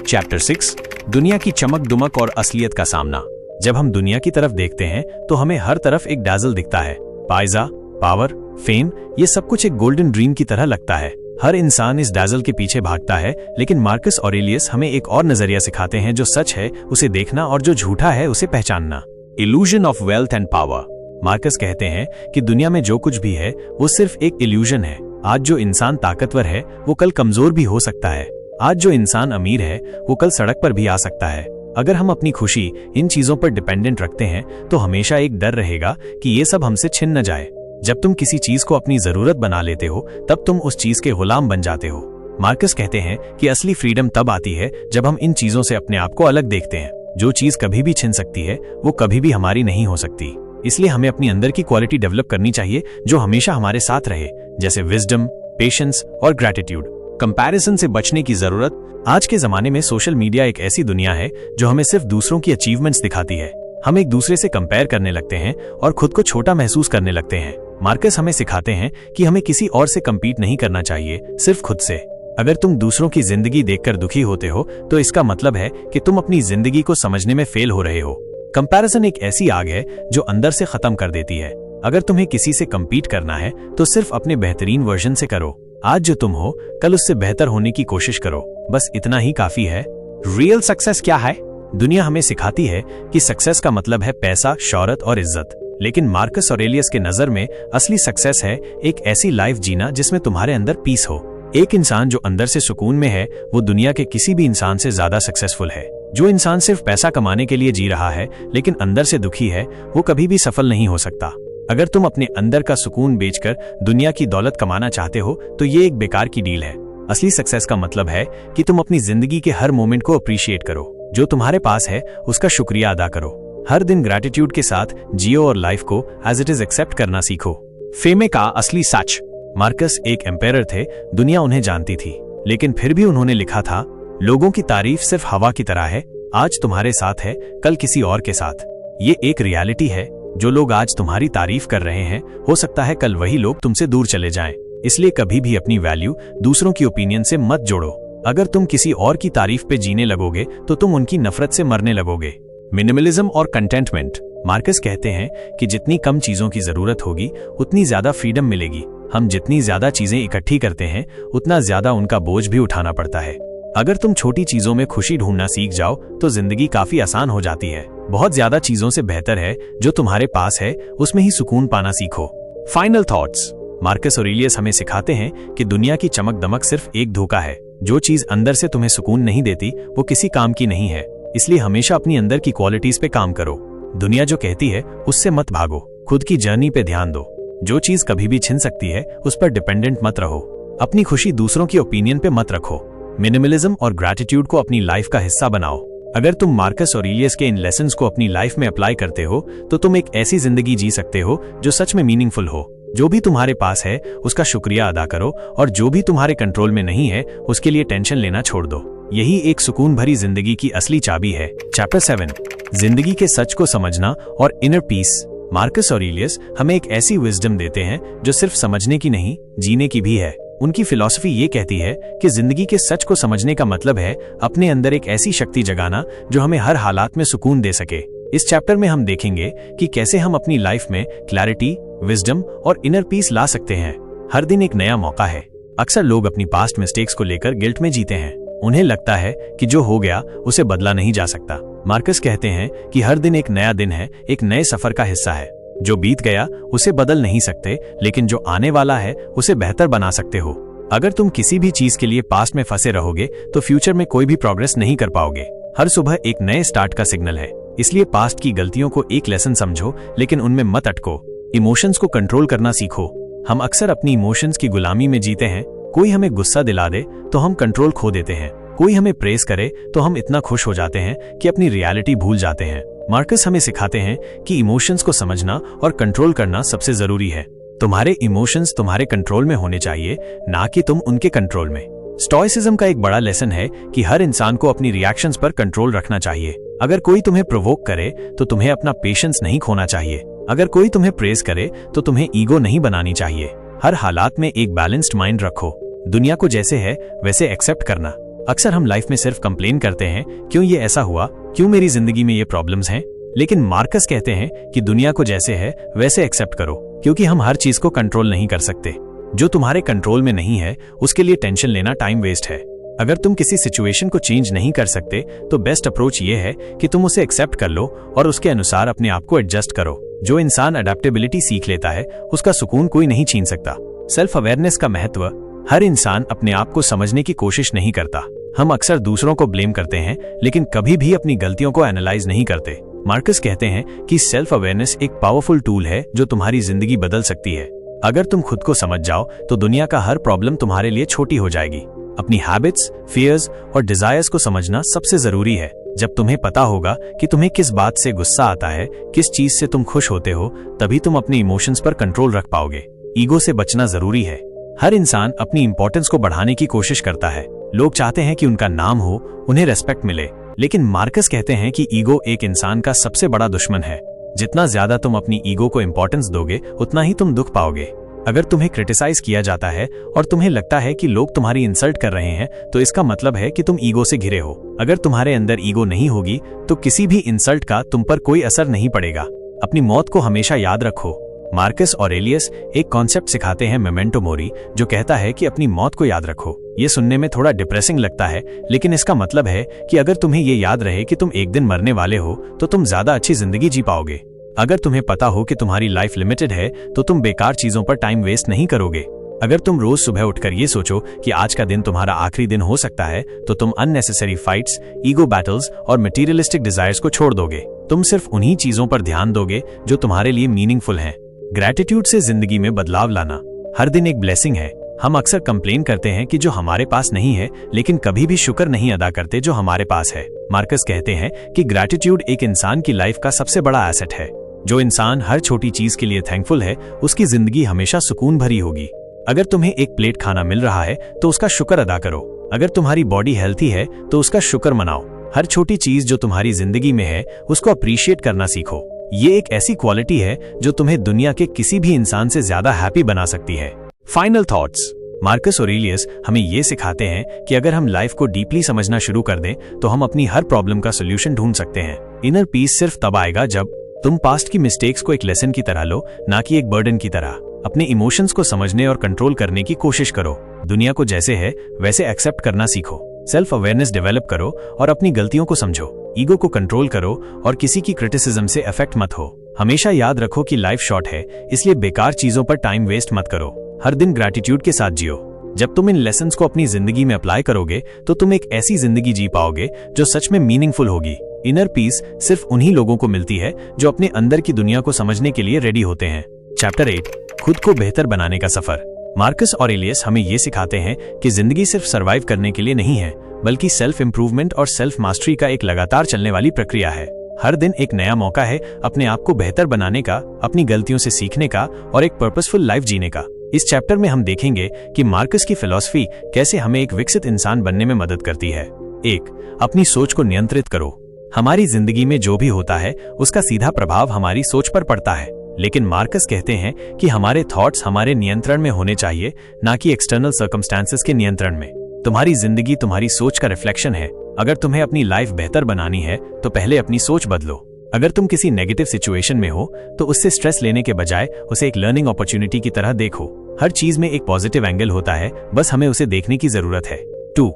चैप्टर 6, दुनिया की चमक दुमक और असलियत का सामना। जब हम दुनिया की तरफ देखते हैं तो हमें हर तरफ एक डैज़ल दिखता है। पैसा, पावर, फेम, ये सब कुछ एक गोल्डन ड्रीम की तरह लगता है। हर इंसान इस डैज़ल के पीछे भागता है, लेकिन मार्कस ऑरेलियस हमें एक और नजरिया सिखाते हैं। जो सच है उसे देखना और जो झूठा है उसे पहचानना। Illusion of wealth and power. Marcus कहते हैं कि दुनिया में जो कुछ भी है वो सिर्फ एक इल्यूजन है। आज जो इंसान ताकतवर है वो कल कमजोर भी हो सकता है। आज जो इंसान अमीर है वो कल सड़क पर भी आ सकता है। अगर हम अपनी खुशी इन चीजों पर डिपेंडेंट रखते हैं तो हमेशा एक डर रहेगा कि ये सब हमसे छिन न जाए। जब तुम किसी चीज को अपनी जरूरत बना लेते हो तब तुम उस चीज के गुलाम बन जाते हो। मार्कस कहते हैं कि असली फ्रीडम तब आती है जब हम इन चीजों से अपने आप को अलग देखते हैं। जो चीज कभी भी छिन सकती है वो कभी भी हमारी नहीं हो सकती। इसलिए हमें अपनी अंदर की क्वालिटी डेवलप करनी चाहिए जो हमेशा हमारे साथ रहे, जैसे विजडम, पेशेंस और ग्रैटिट्यूड। कंपैरिजन से बचने की जरूरत। आज के जमाने में सोशल मीडिया एक ऐसी दुनिया है जो हमें सिर्फ दूसरों की अचीवमेंट्स दिखाती है। हम एक दूसरे से कंपेयर करने लगते हैं और खुद को छोटा महसूस करने लगते हैं। मार्कस हमें सिखाते हैं कि हमें किसी और से compete नहीं करना चाहिए, सिर्फ खुद से। अगर तुम दूसरों की जिंदगी देखकर दुखी होते हो तो इसका मतलब है कि तुम अपनी जिंदगी को समझने में फेल हो रहे हो। कंपैरिजन एक ऐसी आग है जो अंदर से खत्म कर देती है। अगर तुम्हें किसी से compete करना है तो सिर्फ अपने बेहतरीन वर्जन से करो। आज जो तुम हो कल उससे बेहतर होने की कोशिश करो, बस इतना ही काफी है। रियल सक्सेस क्या है? दुनिया हमें सिखाती है कि सक्सेस का मतलब है पैसा, शौहरत और इज्जत, लेकिन मार्कस ऑरेलियस के नजर में असली सक्सेस है एक ऐसी लाइफ जीना जिसमें तुम्हारे अंदर पीस हो। एक इंसान जो अंदर से सुकून में है वो दुनिया के किसी भी इंसान से ज्यादा सक्सेसफुल है। जो इंसान सिर्फ पैसा कमाने के लिए जी रहा है लेकिन अंदर से दुखी है वो कभी भी सफल नहीं हो सकता। अगर तुम अपने अंदर का सुकून बेचकर दुनिया की दौलत कमाना चाहते हो तो ये एक बेकार की डील है। असली सक्सेस का मतलब है कि तुम अपनी जिंदगी के हर मोमेंट को अप्रिशिएट करो। जो तुम्हारे पास है उसका शुक्रिया अदा करो। हर दिन ग्रैटिट्यूड के साथ जियो और लाइफ को एज इट इज एक्सेप्ट करना सीखो। फेमे का असली सच। मार्कस एक एम्पायर थे, दुनिया उन्हें जानती थी, लेकिन फिर भी उन्होंने लिखा था, लोगों की तारीफ सिर्फ हवा की तरह है, आज तुम्हारे साथ है कल किसी और के साथ। ये एक रियलिटी है। जो लोग आज तुम्हारी तारीफ कर रहे हैं हो सकता है कल वही लोग तुमसे दूर चले जाएं। इसलिए कभी भी अपनी वैल्यू दूसरों की ओपिनियन से मत जोड़ो। अगर तुम किसी और की तारीफ पे जीने लगोगे तो तुम उनकी नफरत से मरने लगोगे। मिनिमलिज्म और कंटेंटमेंट। मार्कस कहते हैं कि जितनी कम चीजों की जरूरत होगी उतनी ज्यादा फ्रीडम मिलेगी। हम जितनी ज्यादा चीजें इकट्ठी करते हैं उतना ज्यादा उनका बोझ भी उठाना पड़ता है। अगर तुम छोटी चीजों में खुशी ढूंढना सीख जाओ तो जिंदगी काफी आसान हो जाती है। बहुत ज्यादा चीजों से बेहतर है जो तुम्हारे पास है उसमें ही सुकून पाना सीखो। Final thoughts. मार्कस ऑरेलियस हमें सिखाते हैं कि दुनिया की चमक दमक सिर्फ एक धोखा है। जो चीज अंदर से तुम्हें सुकून नहीं देती वो किसी काम की नहीं है। इसलिए हमेशा अपनी अंदर की क्वालिटीज पे काम करो। दुनिया जो कहती है उससे मत भागो, खुद की जर्नी पे ध्यान दो। जो चीज कभी भी छिन सकती है उस पर डिपेंडेंट मत रहो। अपनी खुशी दूसरों की ओपिनियन पे मत रखो। मिनिमलिज्म और ग्रैटिट्यूड को अपनी लाइफ का हिस्सा बनाओ। अगर तुम मार्कस ऑरेलियस के इन लेसन्स को अपनी लाइफ में अप्लाई करते हो तो तुम एक ऐसी जिंदगी जी सकते हो जो सच में मीनिंगफुल हो। जो भी तुम्हारे पास है उसका शुक्रिया अदा करो और जो भी तुम्हारे कंट्रोल में नहीं है उसके लिए टेंशन लेना छोड़ दो। यही एक सुकून भरी जिंदगी की असली चाबी है। चैप्टर 7, जिंदगी के सच को समझना और इनर पीस। मार्कस ऑरेलियस हमें एक ऐसी विजडम देते हैं जो सिर्फ समझने की नहीं, जीने की भी है। उनकी फिलॉसफी ये कहती है कि जिंदगी के सच को समझने का मतलब है अपने अंदर एक ऐसी शक्ति जगाना जो हमें हर हालात में सुकून दे सके। इस चैप्टर में हम देखेंगे कि कैसे हम अपनी लाइफ में क्लैरिटी, विजडम और इनर पीस ला सकते हैं। हर दिन एक नया मौका है। अक्सर लोग अपनी पास्ट मिस्टेक्स को लेकर गिल्ट में जीते हैं। उन्हें लगता है कि जो हो गया उसे बदला नहीं जा सकता। मार्कस कहते हैं कि हर दिन एक नया दिन है, एक नए सफर का हिस्सा है। जो बीत गया उसे बदल नहीं सकते, लेकिन जो आने वाला है उसे बेहतर बना सकते हो। अगर तुम किसी भी चीज के लिए पास्ट में फंसे रहोगे तो फ्यूचर में कोई भी प्रोग्रेस नहीं कर पाओगे। हर सुबह एक नए स्टार्ट का सिग्नल है। इसलिए पास्ट की गलतियों को एक लेसन समझो, लेकिन उनमें मत अटको। इमोशंस को कंट्रोल करना सीखो। हम अक्सर अपनी इमोशंस की गुलामी में जीते हैं। कोई हमें गुस्सा दिला दे तो हम कंट्रोल खो देते हैं, कोई हमें प्रेज करे तो हम इतना खुश हो जाते हैं कि अपनी रियलिटी भूल जाते हैं। मार्कस हमें सिखाते हैं कि इमोशंस को समझना और कंट्रोल करना सबसे जरूरी है। तुम्हारे इमोशंस तुम्हारे कंट्रोल में होने चाहिए, ना कि तुम उनके कंट्रोल में। स्टोइसिज्म का एक बड़ा लेसन है कि हर इंसान को अपनी रिएक्शंस पर कंट्रोल रखना चाहिए। अगर कोई तुम्हें प्रोवोक करे तो तुम्हें अपना पेशेंस नहीं खोना चाहिए। अगर कोई तुम्हें प्रेज करे तो तुम्हें ईगो नहीं बनानी चाहिए। हर हालात में एक बैलेंस्ड माइंड रखो। दुनिया को जैसे है वैसे एक्सेप्ट करना। अक्सर हम लाइफ में सिर्फ कंप्लेन करते हैं, क्यों ये ऐसा हुआ, क्यों मेरी जिंदगी में ये प्रॉब्लम्स हैं। लेकिन मार्कस कहते हैं कि दुनिया को जैसे है वैसे एक्सेप्ट करो, क्योंकि हम हर चीज को कंट्रोल नहीं कर सकते। जो तुम्हारे कंट्रोल में नहीं है उसके लिए टेंशन लेना टाइम वेस्ट है। अगर तुम किसी सिचुएशन को चेंज नहीं कर सकते तो बेस्ट अप्रोच ये है कि तुम उसे एक्सेप्ट कर लो और उसके अनुसार अपने आप को एडजस्ट करो। जो इंसान अडेप्टेबिलिटी सीख लेता है उसका सुकून कोई नहीं छीन सकता। सेल्फ अवेयरनेस का महत्व। हर इंसान अपने आप को समझने की कोशिश नहीं करता। हम अक्सर दूसरों को ब्लेम करते हैं, लेकिन कभी भी अपनी गलतियों को एनालाइज नहीं करते। मार्कस कहते हैं कि सेल्फ अवेयरनेस एक पावरफुल टूल है जो तुम्हारी जिंदगी बदल सकती है। अगर तुम खुद को समझ जाओ तो दुनिया का हर प्रॉब्लम तुम्हारे लिए छोटी हो जाएगी। अपनी हैबिट्स, फियर्स और डिजायर्स को समझना सबसे जरूरी है। जब तुम्हें पता होगा कि तुम्हें किस बात से गुस्सा आता है, किस चीज से तुम खुश होते हो, तभी तुम अपने इमोशंस पर कंट्रोल रख पाओगे। ईगो से बचना जरूरी है। हर इंसान अपनी इंपॉर्टेंस को बढ़ाने की कोशिश करता है। लोग चाहते हैं कि उनका नाम हो, उन्हें रेस्पेक्ट मिले, लेकिन मार्कस कहते हैं कि ईगो एक इंसान का सबसे बड़ा दुश्मन है। जितना ज्यादा तुम अपनी ईगो को इंपॉर्टेंस दोगे उतना ही तुम दुख पाओगे। अगर तुम्हें क्रिटिसाइज किया जाता है और तुम्हें लगता है कि लोग तुम्हारी इंसल्ट कर रहे हैं, तो इसका मतलब है कि तुम ईगो से घिरे हो। अगर तुम्हारे अंदर ईगो नहीं होगी तो किसी भी इंसल्ट का तुम पर कोई असर नहीं पड़ेगा। अपनी मौत को हमेशा याद रखो। मार्कस ऑरेलियस एक कॉन्सेप्ट सिखाते हैं, मेमेंटो मोरी, जो कहता है कि अपनी मौत को याद रखो। ये सुनने में थोड़ा डिप्रेसिंग लगता है, लेकिन इसका मतलब है कि अगर तुम्हें ये याद रहे कि तुम एक दिन मरने वाले हो तो तुम ज्यादा अच्छी जिंदगी जी पाओगे। अगर तुम्हें पता हो कि तुम्हारी लाइफ लिमिटेड है तो तुम बेकार चीजों पर टाइम वेस्ट नहीं करोगे। अगर तुम रोज सुबह उठकर ये सोचो कि आज का दिन तुम्हारा आखिरी दिन हो सकता है, तो तुम अननेसेसरी फाइट्स, ईगो बैटल्स और मटेरियलिस्टिक डिजायर्स को छोड़ दोगे। तुम सिर्फ उन्हीं चीजों पर ध्यान दोगे जो तुम्हारे लिए मीनिंगफुल हैं। ग्रैटिट्यूड से जिंदगी में बदलाव लाना। हर दिन एक ब्लेसिंग है। हम अक्सर कंप्लेन करते हैं कि जो हमारे पास नहीं है, लेकिन कभी भी शुक्र नहीं अदा करते जो हमारे पास है। मार्कस कहते हैं कि ग्रैटिट्यूड एक इंसान की लाइफ का सबसे बड़ा एसेट है। जो इंसान हर छोटी चीज के लिए थैंकफुल है, उसकी जिंदगी हमेशा सुकून भरी होगी। अगर तुम्हें एक प्लेट खाना मिल रहा है तो उसका शुक्र अदा करो। अगर तुम्हारी बॉडी हेल्थी है तो उसका शुक्र मनाओ। हर छोटी चीज जो तुम्हारी जिंदगी में है उसको अप्रिशिएट करना सीखो। ये एक ऐसी क्वालिटी है जो तुम्हें दुनिया के किसी भी इंसान से ज्यादा हैप्पी बना सकती है। Final thoughts. मार्कस ऑरेलियस हमें ये सिखाते हैं कि अगर हम लाइफ को डीपली समझना शुरू कर दें तो हम अपनी हर प्रॉब्लम का सोल्यूशन ढूंढ सकते हैं। इनर पीस सिर्फ तब आएगा जब तुम पास्ट की मिस्टेक्स को एक लेसन की तरह लो, ना कि एक बर्डन की तरह। अपने इमोशंस को समझने और कंट्रोल करने की कोशिश करो। दुनिया को जैसे है वैसे एक्सेप्ट करना सीखो। सेल्फ अवेयरनेस डेवलप करो और अपनी गलतियों को समझो। ईगो को कंट्रोल करो और किसी की क्रिटिसिज्म से अफेक्ट मत हो। हमेशा याद रखो कि लाइफ शॉर्ट है, इसलिए बेकार चीजों पर टाइम वेस्ट मत करो। हर दिन ग्रैटिट्यूड के साथ जियो। जब तुम इन लेसन्स को अपनी जिंदगी में अप्लाई करोगे तो तुम एक ऐसी जिंदगी जी पाओगे जो सच में मीनिंगफुल होगी। इनर पीस सिर्फ उन्हीं लोगों को मिलती है जो अपने अंदर की दुनिया को समझने के लिए रेडी होते हैं। चैप्टर 8, खुद को बेहतर बनाने का सफर। मार्कस ऑरेलियस हमें ये सिखाते हैं कि जिंदगी सिर्फ सर्वाइव करने के लिए नहीं है, बल्कि सेल्फ इंप्रूवमेंट और सेल्फ मास्टरी का एक लगातार चलने वाली प्रक्रिया है। हर दिन एक नया मौका है अपने आप को बेहतर बनाने का, अपनी गलतियों से सीखने का और एक पर्पसफुल लाइफ जीने का। इस चैप्टर में हम देखेंगे कि मार्कस की फिलॉसफी कैसे हमें एक विकसित इंसान बनने में मदद करती है। 1, अपनी सोच को नियंत्रित करो। हमारी जिंदगी में जो भी होता है उसका सीधा प्रभाव हमारी सोच पर पड़ता है, लेकिन मार्कस कहते हैं कि हमारे थॉट्स हमारे नियंत्रण में होने चाहिए, ना कि एक्सटर्नल सर्कमस्टांसेस के नियंत्रण में। तुम्हारी जिंदगी तुम्हारी सोच का रिफ्लेक्शन है। अगर तुम्हें अपनी लाइफ बेहतर बनानी है तो पहले अपनी सोच बदलो। अगर तुम किसी नेगेटिव सिचुएशन में हो तो उससे स्ट्रेस लेने के बजाय उसे एक लर्निंग अपॉर्चुनिटी की तरह देखो। हर चीज में एक पॉजिटिव एंगल होता है, बस हमें उसे देखने की जरूरत है। 2,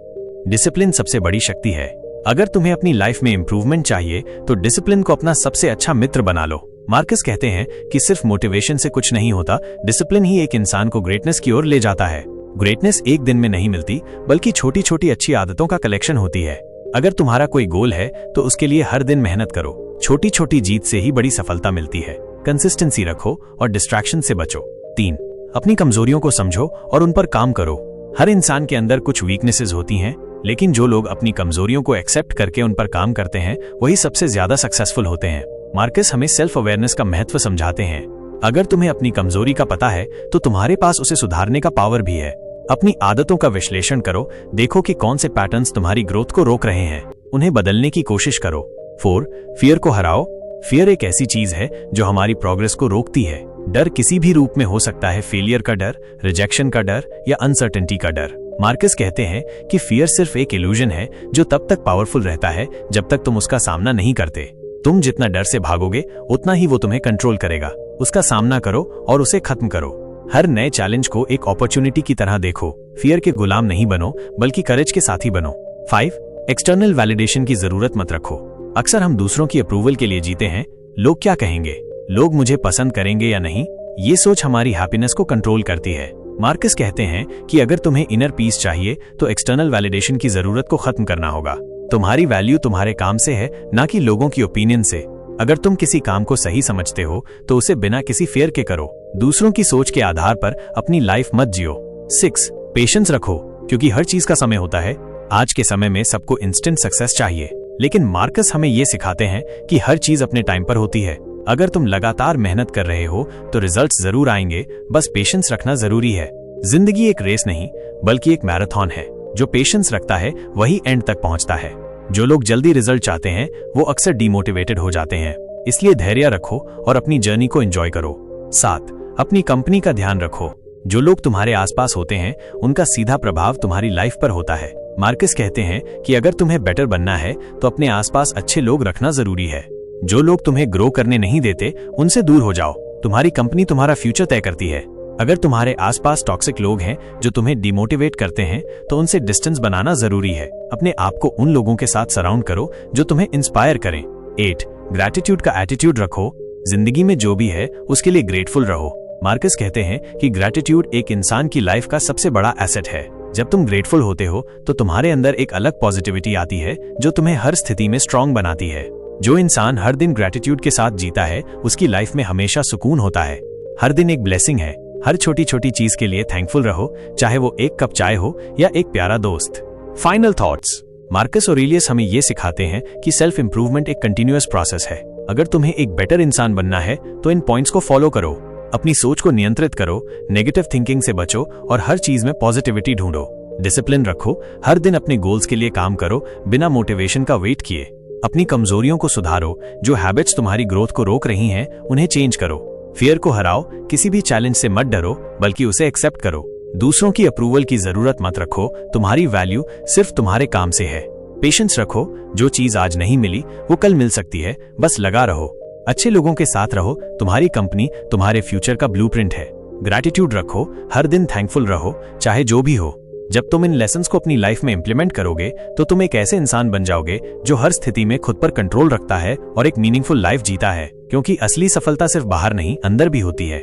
डिसिप्लिन सबसे बड़ी शक्ति है। अगर तुम्हें अपनी लाइफ में इंप्रूवमेंट चाहिए तो डिसिप्लिन को अपना सबसे अच्छा मित्र बना लो। मार्कस कहते हैं कि सिर्फ मोटिवेशन से कुछ नहीं होता, डिसिप्लिन ही एक इंसान को ग्रेटनेस की ओर ले जाता है। ग्रेटनेस एक दिन में नहीं मिलती, बल्कि छोटी छोटी अच्छी आदतों का कलेक्शन होती है। अगर तुम्हारा कोई गोल है तो उसके लिए हर दिन मेहनत करो। छोटी छोटी जीत से ही बड़ी सफलता मिलती है। कंसिस्टेंसी रखो और डिस्ट्रैक्शन से बचो। 3. अपनी कमजोरियों को समझो और उन पर काम करो। हर इंसान के अंदर कुछ वीकनेसेस होती हैं, लेकिन जो लोग अपनी कमजोरियों को एक्सेप्ट करके उन पर काम करते हैं वही सबसे ज्यादा सक्सेसफुल होते हैं। मार्कस हमें सेल्फ अवेयरनेस का महत्व समझाते हैं। अगर तुम्हें अपनी कमजोरी का पता है तो तुम्हारे पास उसे सुधारने का पावर भी है। अपनी आदतों का विश्लेषण करो, देखो कि कौन से पैटर्न्स तुम्हारी ग्रोथ को रोक रहे हैं, उन्हें बदलने की कोशिश करो। 4. फियर को हराओ। फियर एक ऐसी चीज है जो हमारी प्रोग्रेस को रोकती है। डर किसी भी रूप में हो सकता है, फेलियर का डर, रिजेक्शन का डर या अनसर्टेनिटी का डर। मार्कस कहते हैं कि फियर सिर्फ एक इल्यूजन है जो तब तक पावरफुल रहता है जब तक तुम उसका सामना नहीं करते। तुम जितना डर से भागोगे उतना ही वो तुम्हें कंट्रोल करेगा। उसका सामना करो और उसे खत्म करो। हर नए चैलेंज को एक अपॉर्चुनिटी की तरह देखो। फियर के गुलाम नहीं बनो, बल्कि करेज के साथी बनो। 5. एक्सटर्नल वैलिडेशन की जरूरत मत रखो। अक्सर हम दूसरों की अप्रूवल के लिए जीते हैं। लोग क्या कहेंगे, लोग मुझे पसंद करेंगे या नहीं, ये सोच हमारी हैप्पीनेस को कंट्रोल करती है। मार्कस कहते हैं कि अगर तुम्हें इनर पीस चाहिए तो एक्सटर्नल वैलिडेशन की जरूरत को खत्म करना होगा। तुम्हारी वैल्यू तुम्हारे काम से है, ना कि लोगों की ओपिनियन से। अगर तुम किसी काम को सही समझते हो तो उसे बिना किसी फेयर के करो। दूसरों की सोच के आधार पर अपनी लाइफ मत जियो। 6. पेशेंस रखो, क्योंकि हर चीज का समय होता है। आज के समय में सबको इंस्टेंट सक्सेस चाहिए, लेकिन मार्कस हमें ये सिखाते हैं कि हर चीज अपने टाइम पर होती है। अगर तुम लगातार मेहनत कर रहे हो तो रिजल्ट्स जरूर आएंगे, बस पेशेंस रखना जरूरी है। जिंदगी एक रेस नहीं बल्कि एक मैराथन है। जो पेशेंस रखता है वही एंड तक पहुंचता है। जो लोग जल्दी रिजल्ट चाहते हैं वो अक्सर डिमोटिवेटेड हो जाते हैं। इसलिए धैर्य रखो और अपनी जर्नी को एंजॉय करो। 7. अपनी कंपनी का ध्यान रखो। जो लोग तुम्हारे आसपास होते हैं उनका सीधा प्रभाव तुम्हारी लाइफ पर होता है। मार्कस कहते हैं कि अगर तुम्हें बेटर बनना है तो अपने आसपास अच्छे लोग रखना जरूरी है। जो लोग तुम्हें ग्रो करने नहीं देते उनसे दूर हो जाओ। तुम्हारी कंपनी तुम्हारा फ्यूचर तय करती है। अगर तुम्हारे आसपास टॉक्सिक लोग हैं जो तुम्हें डिमोटिवेट करते हैं तो उनसे डिस्टेंस बनाना जरूरी है। अपने आप को उन लोगों के साथ सराउंड करो जो तुम्हें इंस्पायर करें। 8. ग्रैटिट्यूड का एटीट्यूड रखो। जिंदगी में जो भी है उसके लिए ग्रेटफुल रहो। मार्कस कहते हैं कि ग्रैटिट्यूड एक इंसान की लाइफ का सबसे बड़ा एसेट है। जब तुम ग्रेटफुल होते हो तो तुम्हारे अंदर एक अलग पॉजिटिविटी आती है जो तुम्हें हर स्थिति में स्ट्रांग बनाती है। जो इंसान हर दिन ग्रैटिट्यूड के साथ जीता है उसकी लाइफ में हमेशा सुकून होता है। हर दिन एक ब्लेसिंग है। हर छोटी छोटी चीज के लिए थैंकफुल रहो, चाहे वो एक कप चाय हो या एक प्यारा दोस्त। Final thoughts. मार्कस ऑरेलियस हमें ये सिखाते हैं कि सेल्फ इंप्रूवमेंट एक कंटिन्यूअस प्रोसेस है। अगर तुम्हें एक बेटर इंसान बनना है तो इन पॉइंट्स को फॉलो करो। अपनी सोच को नियंत्रित करो, नेगेटिव थिंकिंग से बचो और हर चीज में पॉजिटिविटी ढूंढो। डिसिप्लिन रखो, हर दिन अपने गोल्स के लिए काम करो बिना मोटिवेशन का वेट किए। अपनी कमजोरियों को सुधारो, जो हैबिट्स तुम्हारी ग्रोथ को रोक रही हैं उन्हें चेंज करो। फियर को हराओ, किसी भी चैलेंज से मत डरो बल्कि उसे एक्सेप्ट करो। दूसरों की अप्रूवल की जरूरत मत रखो, तुम्हारी वैल्यू सिर्फ तुम्हारे काम से है। पेशेंस रखो, जो चीज आज नहीं मिली वो कल मिल सकती है, बस लगा रहो। अच्छे लोगों के साथ रहो, तुम्हारी कंपनी तुम्हारे फ्यूचर का ब्लूप्रिंट है। ग्रैटिट्यूड रखो, हर दिन थैंकफुल रहो, चाहे जो भी हो। जब तुम इन लेसन्स को अपनी लाइफ में इंप्लीमेंट करोगे तो तुम एक ऐसे इंसान बन जाओगे जो हर स्थिति में खुद पर कंट्रोल रखता है और एक मीनिंगफुल लाइफ जीता है, क्योंकि असली सफलता सिर्फ बाहर नहीं अंदर भी होती है।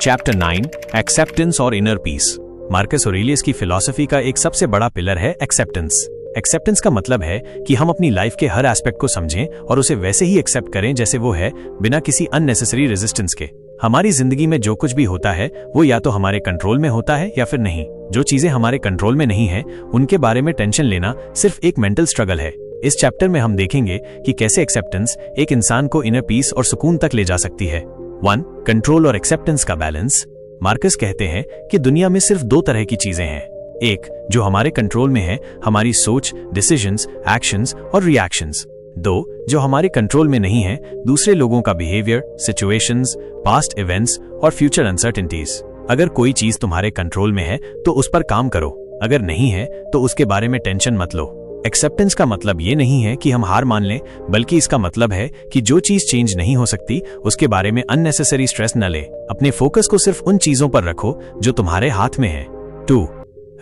चैप्टर 9, एक्सेप्टेंस और इनर पीस। मार्कस ऑरेलियस की फिलॉसफी का एक सबसे बड़ा पिलर है एक्सेप्टेंस। एक्सेप्टेंस का मतलब है कि हम अपनी लाइफ के हर एस्पेक्ट को समझें और उसे वैसे ही एक्सेप्ट करें जैसे वो है, बिना किसी अननेसेसरी रेजिस्टेंस के। हमारी जिंदगी में जो कुछ भी होता है वो या तो हमारे कंट्रोल में होता है या फिर नहीं। जो चीजें हमारे कंट्रोल में नहीं है उनके बारे में टेंशन लेना सिर्फ एक मेंटल स्ट्रगल है। इस चैप्टर में हम देखेंगे कि कैसे एक्सेप्टेंस एक इंसान को इनर पीस और सुकून तक ले जा सकती है। 1. कंट्रोल और एक्सेप्टेंस का बैलेंस। मार्कस कहते हैं कि दुनिया में सिर्फ 2 तरह की चीजें हैं। एक, जो हमारे कंट्रोल में है, हमारी सोच, डिसीजंस, एक्शंस और रिएक्शंस। 2, जो हमारे कंट्रोल में नहीं है, दूसरे लोगों का बिहेवियर, सिचुएशंस, पास्ट इवेंट्स और फ्यूचर अनसर्टेनिटीज। अगर कोई चीज तुम्हारे कंट्रोल में है तो उस पर काम करो, अगर नहीं है तो उसके बारे में टेंशन मत लो। एक्सेप्टेंस का मतलब ये नहीं है कि हम हार मान लें, बल्कि इसका मतलब है कि जो चीज चेंज नहीं हो सकती उसके बारे में अननेसेसरी स्ट्रेस न ले। अपने फोकस को सिर्फ उन चीजों पर रखो जो तुम्हारे हाथ में है। 2.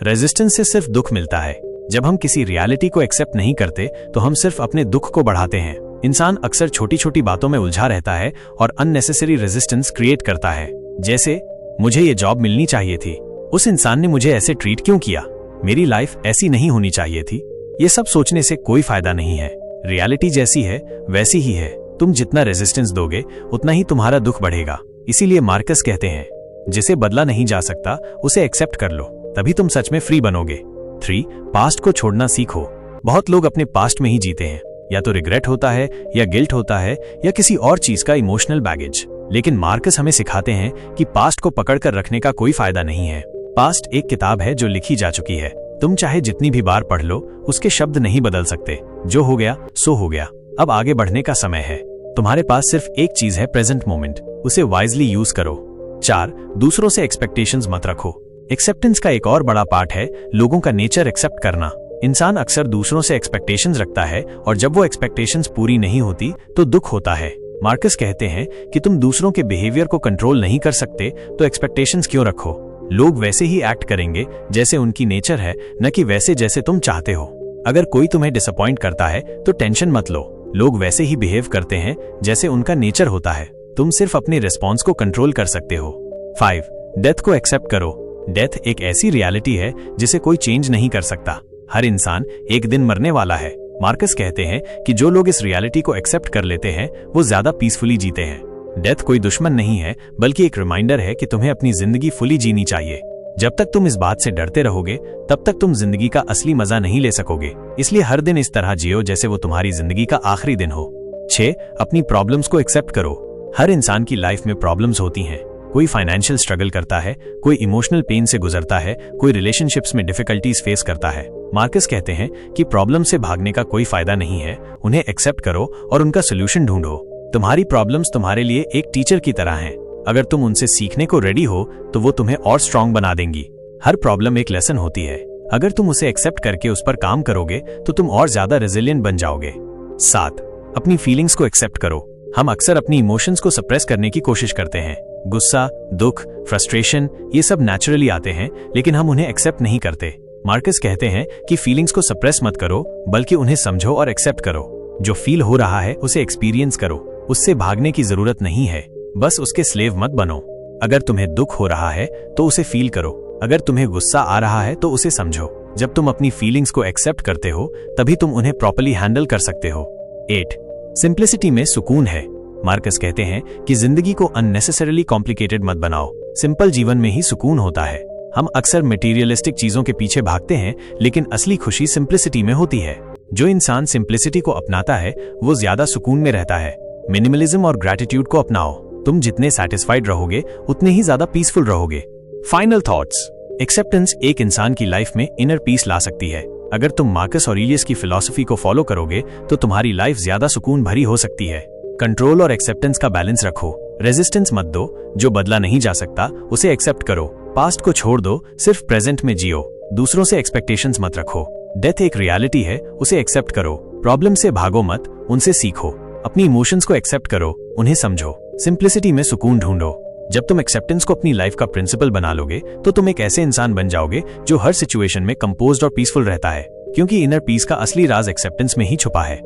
रेजिस्टेंस से सिर्फ दुख मिलता है। जब हम किसी रियलिटी को एक्सेप्ट नहीं करते तो हम सिर्फ अपने दुख को बढ़ाते हैं। इंसान अक्सर छोटी छोटी बातों में उलझा रहता है और अननेसेसरी रेजिस्टेंस क्रिएट करता है। जैसे, मुझे ये जॉब मिलनी चाहिए थी, उस इंसान ने मुझे ऐसे ट्रीट क्यों किया, मेरी लाइफ ऐसी नहीं होनी चाहिए थी। ये सब सोचने से कोई फायदा नहीं है। रियलिटी जैसी है वैसी ही है। तुम जितना रेजिस्टेंस दोगे उतना ही तुम्हारा दुख बढ़ेगा। इसीलिए मार्कस कहते हैं, जिसे बदला नहीं जा सकता उसे एक्सेप्ट कर लो, तभी तुम सच में फ्री बनोगे। 3. पास्ट को छोड़ना सीखो। बहुत लोग अपने पास्ट में ही जीते हैं, या तो रिग्रेट होता है, या गिल्ट होता है, या किसी और चीज का इमोशनल बैगेज। लेकिन मार्कस हमें सिखाते हैं कि पास्ट को पकड़कर रखने का कोई फायदा नहीं है। पास्ट एक किताब है जो लिखी जा चुकी है। तुम चाहे जितनी भी बार पढ़ लो, उसके शब्द नहीं बदल सकते। जो हो गया सो हो गया, अब आगे बढ़ने का समय है। तुम्हारे पास सिर्फ एक चीज है, प्रेजेंट मोमेंट, उसे वाइजली यूज करो। 4. दूसरों से एक्सपेक्टेशंस मत रखो। एक्सेप्टेंस का एक और बड़ा पार्ट है लोगों का नेचर एक्सेप्ट करना। इंसान अक्सर दूसरों से एक्सपेक्टेशंस रखता है, और जब वो एक्सपेक्टेशंस पूरी नहीं होती तो दुख होता है। मार्कस कहते हैं कि तुम दूसरों के बिहेवियर को कंट्रोल नहीं कर सकते, तो एक्सपेक्टेशंस क्यों रखो। लोग वैसे ही एक्ट करेंगे जैसे उनकी नेचर है, न कि वैसे जैसे तुम चाहते हो। अगर कोई तुम्हें डिसअपॉइंट करता है तो टेंशन मत लो, लोग वैसे ही बिहेव करते हैं जैसे उनका नेचर होता है। तुम सिर्फ अपने रिस्पॉन्स को कंट्रोल कर सकते हो। 5. डेथ को एक्सेप्ट करो। डेथ एक ऐसी रियलिटी है जिसे कोई चेंज नहीं कर सकता। हर इंसान एक दिन मरने वाला है। मार्कस कहते हैं कि जो लोग इस रियलिटी को एक्सेप्ट कर लेते हैं वो ज्यादा पीसफुली जीते हैं। डेथ कोई दुश्मन नहीं है, बल्कि एक रिमाइंडर है कि तुम्हें अपनी जिंदगी फुली जीनी चाहिए। जब तक तुम इस बात से डरते रहोगे, तब तक तुम जिंदगी का असली मजा नहीं ले सकोगे। इसलिए हर दिन इस तरह जियो जैसे वो तुम्हारी जिंदगी का आखिरी दिन हो। 6. अपनी प्रॉब्लम्स को एक्सेप्ट करो। हर इंसान की लाइफ में प्रॉब्लम्स होती हैं। कोई फाइनेंशियल स्ट्रगल करता है, कोई इमोशनल पेन से गुजरता है, कोई रिलेशनशिप्स में डिफिकल्टीज फेस करता है। मार्कस कहते हैं कि प्रॉब्लम से भागने का कोई फायदा नहीं है, उन्हें एक्सेप्ट करो और उनका सोल्यूशन ढूंढो। तुम्हारी प्रॉब्लम्स तुम्हारे लिए एक टीचर की तरह हैं। अगर तुम उनसे सीखने को रेडी हो तो वो तुम्हें और स्ट्रांग बना देंगी। हर प्रॉब्लम एक लेसन होती है। अगर तुम उसे एक्सेप्ट करके उस पर काम करोगे तो तुम और ज्यादा रेजिलिएंट बन जाओगे। 7. अपनी फीलिंग्स को एक्सेप्ट करो। हम अक्सर अपनी इमोशंस को सप्रेस करने की कोशिश करते हैं। गुस्सा, दुख, फ्रस्ट्रेशन, ये सब नेचुरली आते हैं, लेकिन हम उन्हें एक्सेप्ट नहीं करते। मार्कस कहते हैं कि फीलिंग्स को सप्रेस मत करो, बल्कि उन्हें समझो और एक्सेप्ट करो। जो फील हो रहा है उसे एक्सपीरियंस करो, उससे भागने की जरूरत नहीं है, बस उसके स्लेव मत बनो। अगर तुम्हें दुख हो रहा है तो उसे फील करो, अगर तुम्हें गुस्सा आ रहा है तो उसे समझो। जब तुम अपनी फीलिंग्स को एक्सेप्ट करते हो तभी तुम उन्हें प्रॉपर्ली हैंडल कर सकते हो। 8. सिंप्लिसिटी में सुकून है। मार्कस कहते हैं कि जिंदगी को अननेसेसरीली कॉम्प्लिकेटेड मत बनाओ, सिंपल जीवन में ही सुकून होता है। हम अक्सर मटेरियलिस्टिक चीजों के पीछे भागते हैं, लेकिन असली खुशी सिंप्लिसिटी में होती है। जो इंसान सिंप्लिसिटी को अपनाता है वो ज्यादा सुकून में रहता है। मिनिमलिज्म और ग्रैटिट्यूड को अपनाओ, तुम जितने सेटिस्फाइड रहोगे उतने ही ज्यादा पीसफुल रहोगे। Final thoughts. एक्सेप्टेंस एक इंसान की लाइफ में इनर पीस ला सकती है। अगर तुम मार्कस ऑरेलियस की फिलॉसफी को फॉलो करोगे तो तुम्हारी लाइफ ज्यादा सुकून भरी हो सकती है। कंट्रोल और एक्सेप्टेंस का बैलेंस रखो, रेजिस्टेंस मत दो। जो बदला नहीं जा सकता उसे एक्सेप्ट करो, पास्ट को छोड़ दो, सिर्फ प्रेजेंट में जियो। दूसरों से एक्सपेक्टेशंस मत रखो। डेथ एक रियलिटी है, उसे एक्सेप्ट करो। प्रॉब्लम से भागो मत, उनसे सीखो। अपनी इमोशंस को एक्सेप्ट करो, उन्हें समझो। सिंप्लिसिटी में सुकून ढूंढो। जब तुम एक्सेप्टेंस को अपनी लाइफ का प्रिंसिपल बना लोगे तो तुम एक ऐसे इंसान बन जाओगे जो हर सिचुएशन में कंपोज्ड और पीसफुल रहता है, क्योंकि इनर पीस का असली राज एक्सेप्टेंस में ही छुपा है।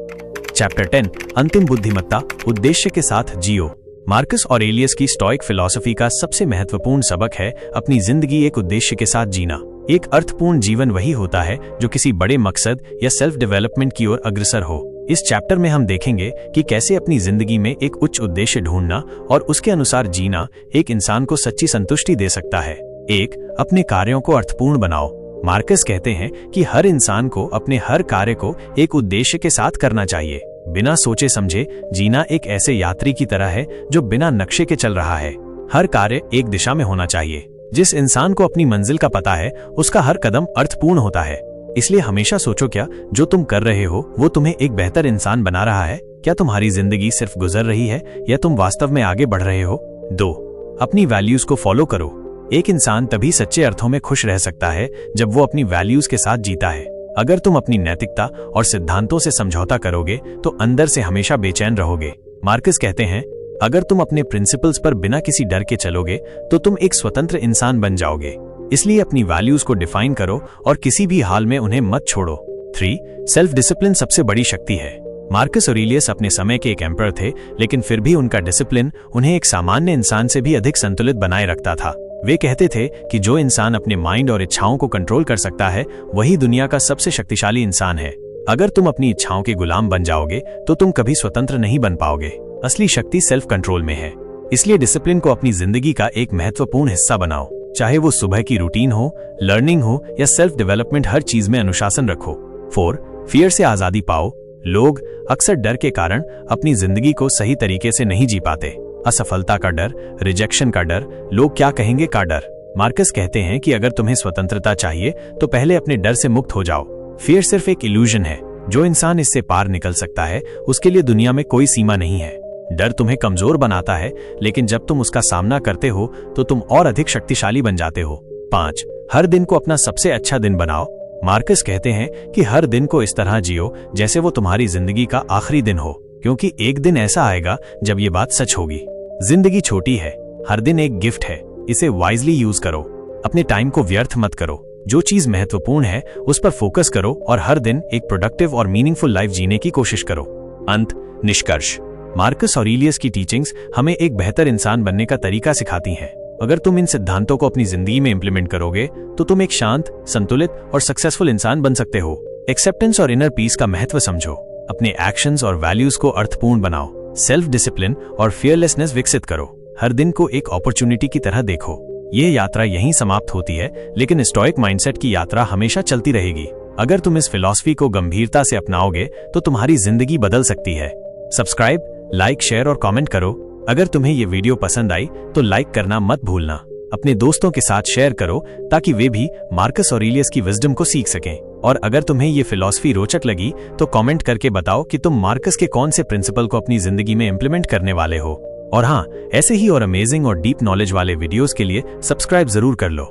चैप्टर 10 अंतिम बुद्धिमत्ता, उद्देश्य के साथ जियो। मार्कस ऑरेलियस की स्टोइक फिलॉसफी का सबसे महत्वपूर्ण सबक है अपनी जिंदगी एक उद्देश्य के साथ जीना। एक अर्थपूर्ण जीवन वही होता है जो किसी बड़े मकसद या सेल्फ डेवलपमेंट की ओर अग्रसर हो। इस चैप्टर में हम देखेंगे कि कैसे अपनी जिंदगी में एक उच्च उद्देश्य ढूंढना और उसके अनुसार जीना एक इंसान को सच्ची संतुष्टि दे सकता है। 1. अपने कार्यों को अर्थपूर्ण बनाओ। मार्कस कहते हैं कि हर इंसान को अपने हर कार्य को एक उद्देश्य के साथ करना चाहिए। बिना सोचे समझे जीना एक ऐसे यात्री की तरह है जो बिना नक्शे के चल रहा है। हर कार्य एक दिशा में होना चाहिए। जिस इंसान को अपनी मंजिल का पता है उसका हर कदम अर्थपूर्ण होता है। इसलिए हमेशा सोचो, क्या जो तुम कर रहे हो वो तुम्हें एक बेहतर इंसान बना रहा है? क्या तुम्हारी जिंदगी सिर्फ गुजर रही है या तुम वास्तव में आगे बढ़ रहे हो? 2. अपनी वैल्यूज को फॉलो करो। एक इंसान तभी सच्चे अर्थों में खुश रह सकता है जब वो अपनी वैल्यूज के साथ जीता है। अगर तुम अपनी नैतिकता और सिद्धांतों से समझौता करोगे तो अंदर से हमेशा बेचैन रहोगे। मार्कस कहते हैं, अगर तुम अपने प्रिंसिपल्स पर बिना किसी डर के चलोगे तो तुम एक स्वतंत्र इंसान बन जाओगे। इसलिए अपनी वैल्यूज को डिफाइन करो और किसी भी हाल में उन्हें मत छोड़ो। 3. सेल्फ डिसिप्लिन सबसे बड़ी शक्ति है। मार्कस ऑरेलियस अपने समय के एक एम्परर थे, लेकिन फिर भी उनका डिसिप्लिन उन्हें एक सामान्य इंसान से भी अधिक संतुलित बनाए रखता था। वे कहते थे कि जो इंसान अपने माइंड और इच्छाओं को कंट्रोल कर सकता है वही दुनिया का सबसे शक्तिशाली इंसान है। अगर तुम अपनी इच्छाओं के गुलाम बन जाओगे तो तुम कभी स्वतंत्र नहीं बन पाओगे। असली शक्ति सेल्फ कंट्रोल में है। इसलिए डिसिप्लिन को अपनी जिंदगी का एक महत्वपूर्ण हिस्सा बनाओ। चाहे वो सुबह की रूटीन हो, लर्निंग हो या सेल्फ डेवलपमेंट, हर चीज में अनुशासन रखो। 4. फियर से आजादी पाओ। लोग अक्सर डर के कारण अपनी जिंदगी को सही तरीके से नहीं जी पाते। असफलता का डर, रिजेक्शन का डर, लोग क्या कहेंगे का डर। मार्कस कहते हैं कि अगर तुम्हें स्वतंत्रता चाहिए तो पहले अपने डर से मुक्त हो जाओ। फियर सिर्फ एक इल्यूजन है। जो इंसान इससे पार निकल सकता है उसके लिए दुनिया में कोई सीमा नहीं है। डर तुम्हें कमजोर बनाता है, लेकिन जब तुम उसका सामना करते हो तो तुम और अधिक शक्तिशाली बन जाते हो। 5. हर दिन को अपना सबसे अच्छा दिन बनाओ। मार्कस कहते हैं कि हर दिन को इस तरह जियो जैसे वो तुम्हारी जिंदगी का आखिरी दिन हो, क्योंकि एक दिन ऐसा आएगा जब ये बात सच होगी। जिंदगी छोटी है, हर दिन एक गिफ्ट है, इसे वाइजली यूज करो। अपने टाइम को व्यर्थ मत करो। जो चीज महत्वपूर्ण है उस पर फोकस करो और हर दिन एक प्रोडक्टिव और मीनिंगफुल लाइफ जीने की कोशिश करो। अंत निष्कर्ष, मार्कस ऑरेलियस की टीचिंग्स हमें एक बेहतर इंसान बनने का तरीका सिखाती हैं। अगर तुम इन सिद्धांतों को अपनी जिंदगी में इंप्लीमेंट करोगे तो तुम एक शांत, संतुलित और सक्सेसफुल इंसान बन सकते हो। एक्सेप्टेंस और इनर पीस का महत्व समझो। अपने एक्शंस और वैल्यूज को अर्थपूर्ण बनाओ। सेल्फ डिसिप्लिन और फियरलेसनेस विकसित करो। हर दिन को एक अपॉर्चुनिटी की तरह देखो। ये यात्रा यहीं समाप्त होती है, लेकिन स्टोइक माइंडसेट की यात्रा हमेशा चलती रहेगी। अगर तुम इस फिलॉसफी को गंभीरता से अपनाओगे तो तुम्हारी जिंदगी बदल सकती है। सब्सक्राइब, लाइक, शेयर और कमेंट करो। अगर तुम्हें ये वीडियो पसंद आई तो लाइक करना मत भूलना। अपने दोस्तों के साथ शेयर करो ताकि वे भी मार्कस ऑरेलियस की विजडम को सीख सकें। और अगर तुम्हें ये फिलॉसफी रोचक लगी तो कमेंट करके बताओ कि तुम मार्कस के कौन से प्रिंसिपल को अपनी जिंदगी में इंप्लीमेंट करने वाले हो। और हाँ, ऐसे ही और अमेजिंग और डीप नॉलेज वाले वीडियोस के लिए सब्सक्राइब जरूर कर लो।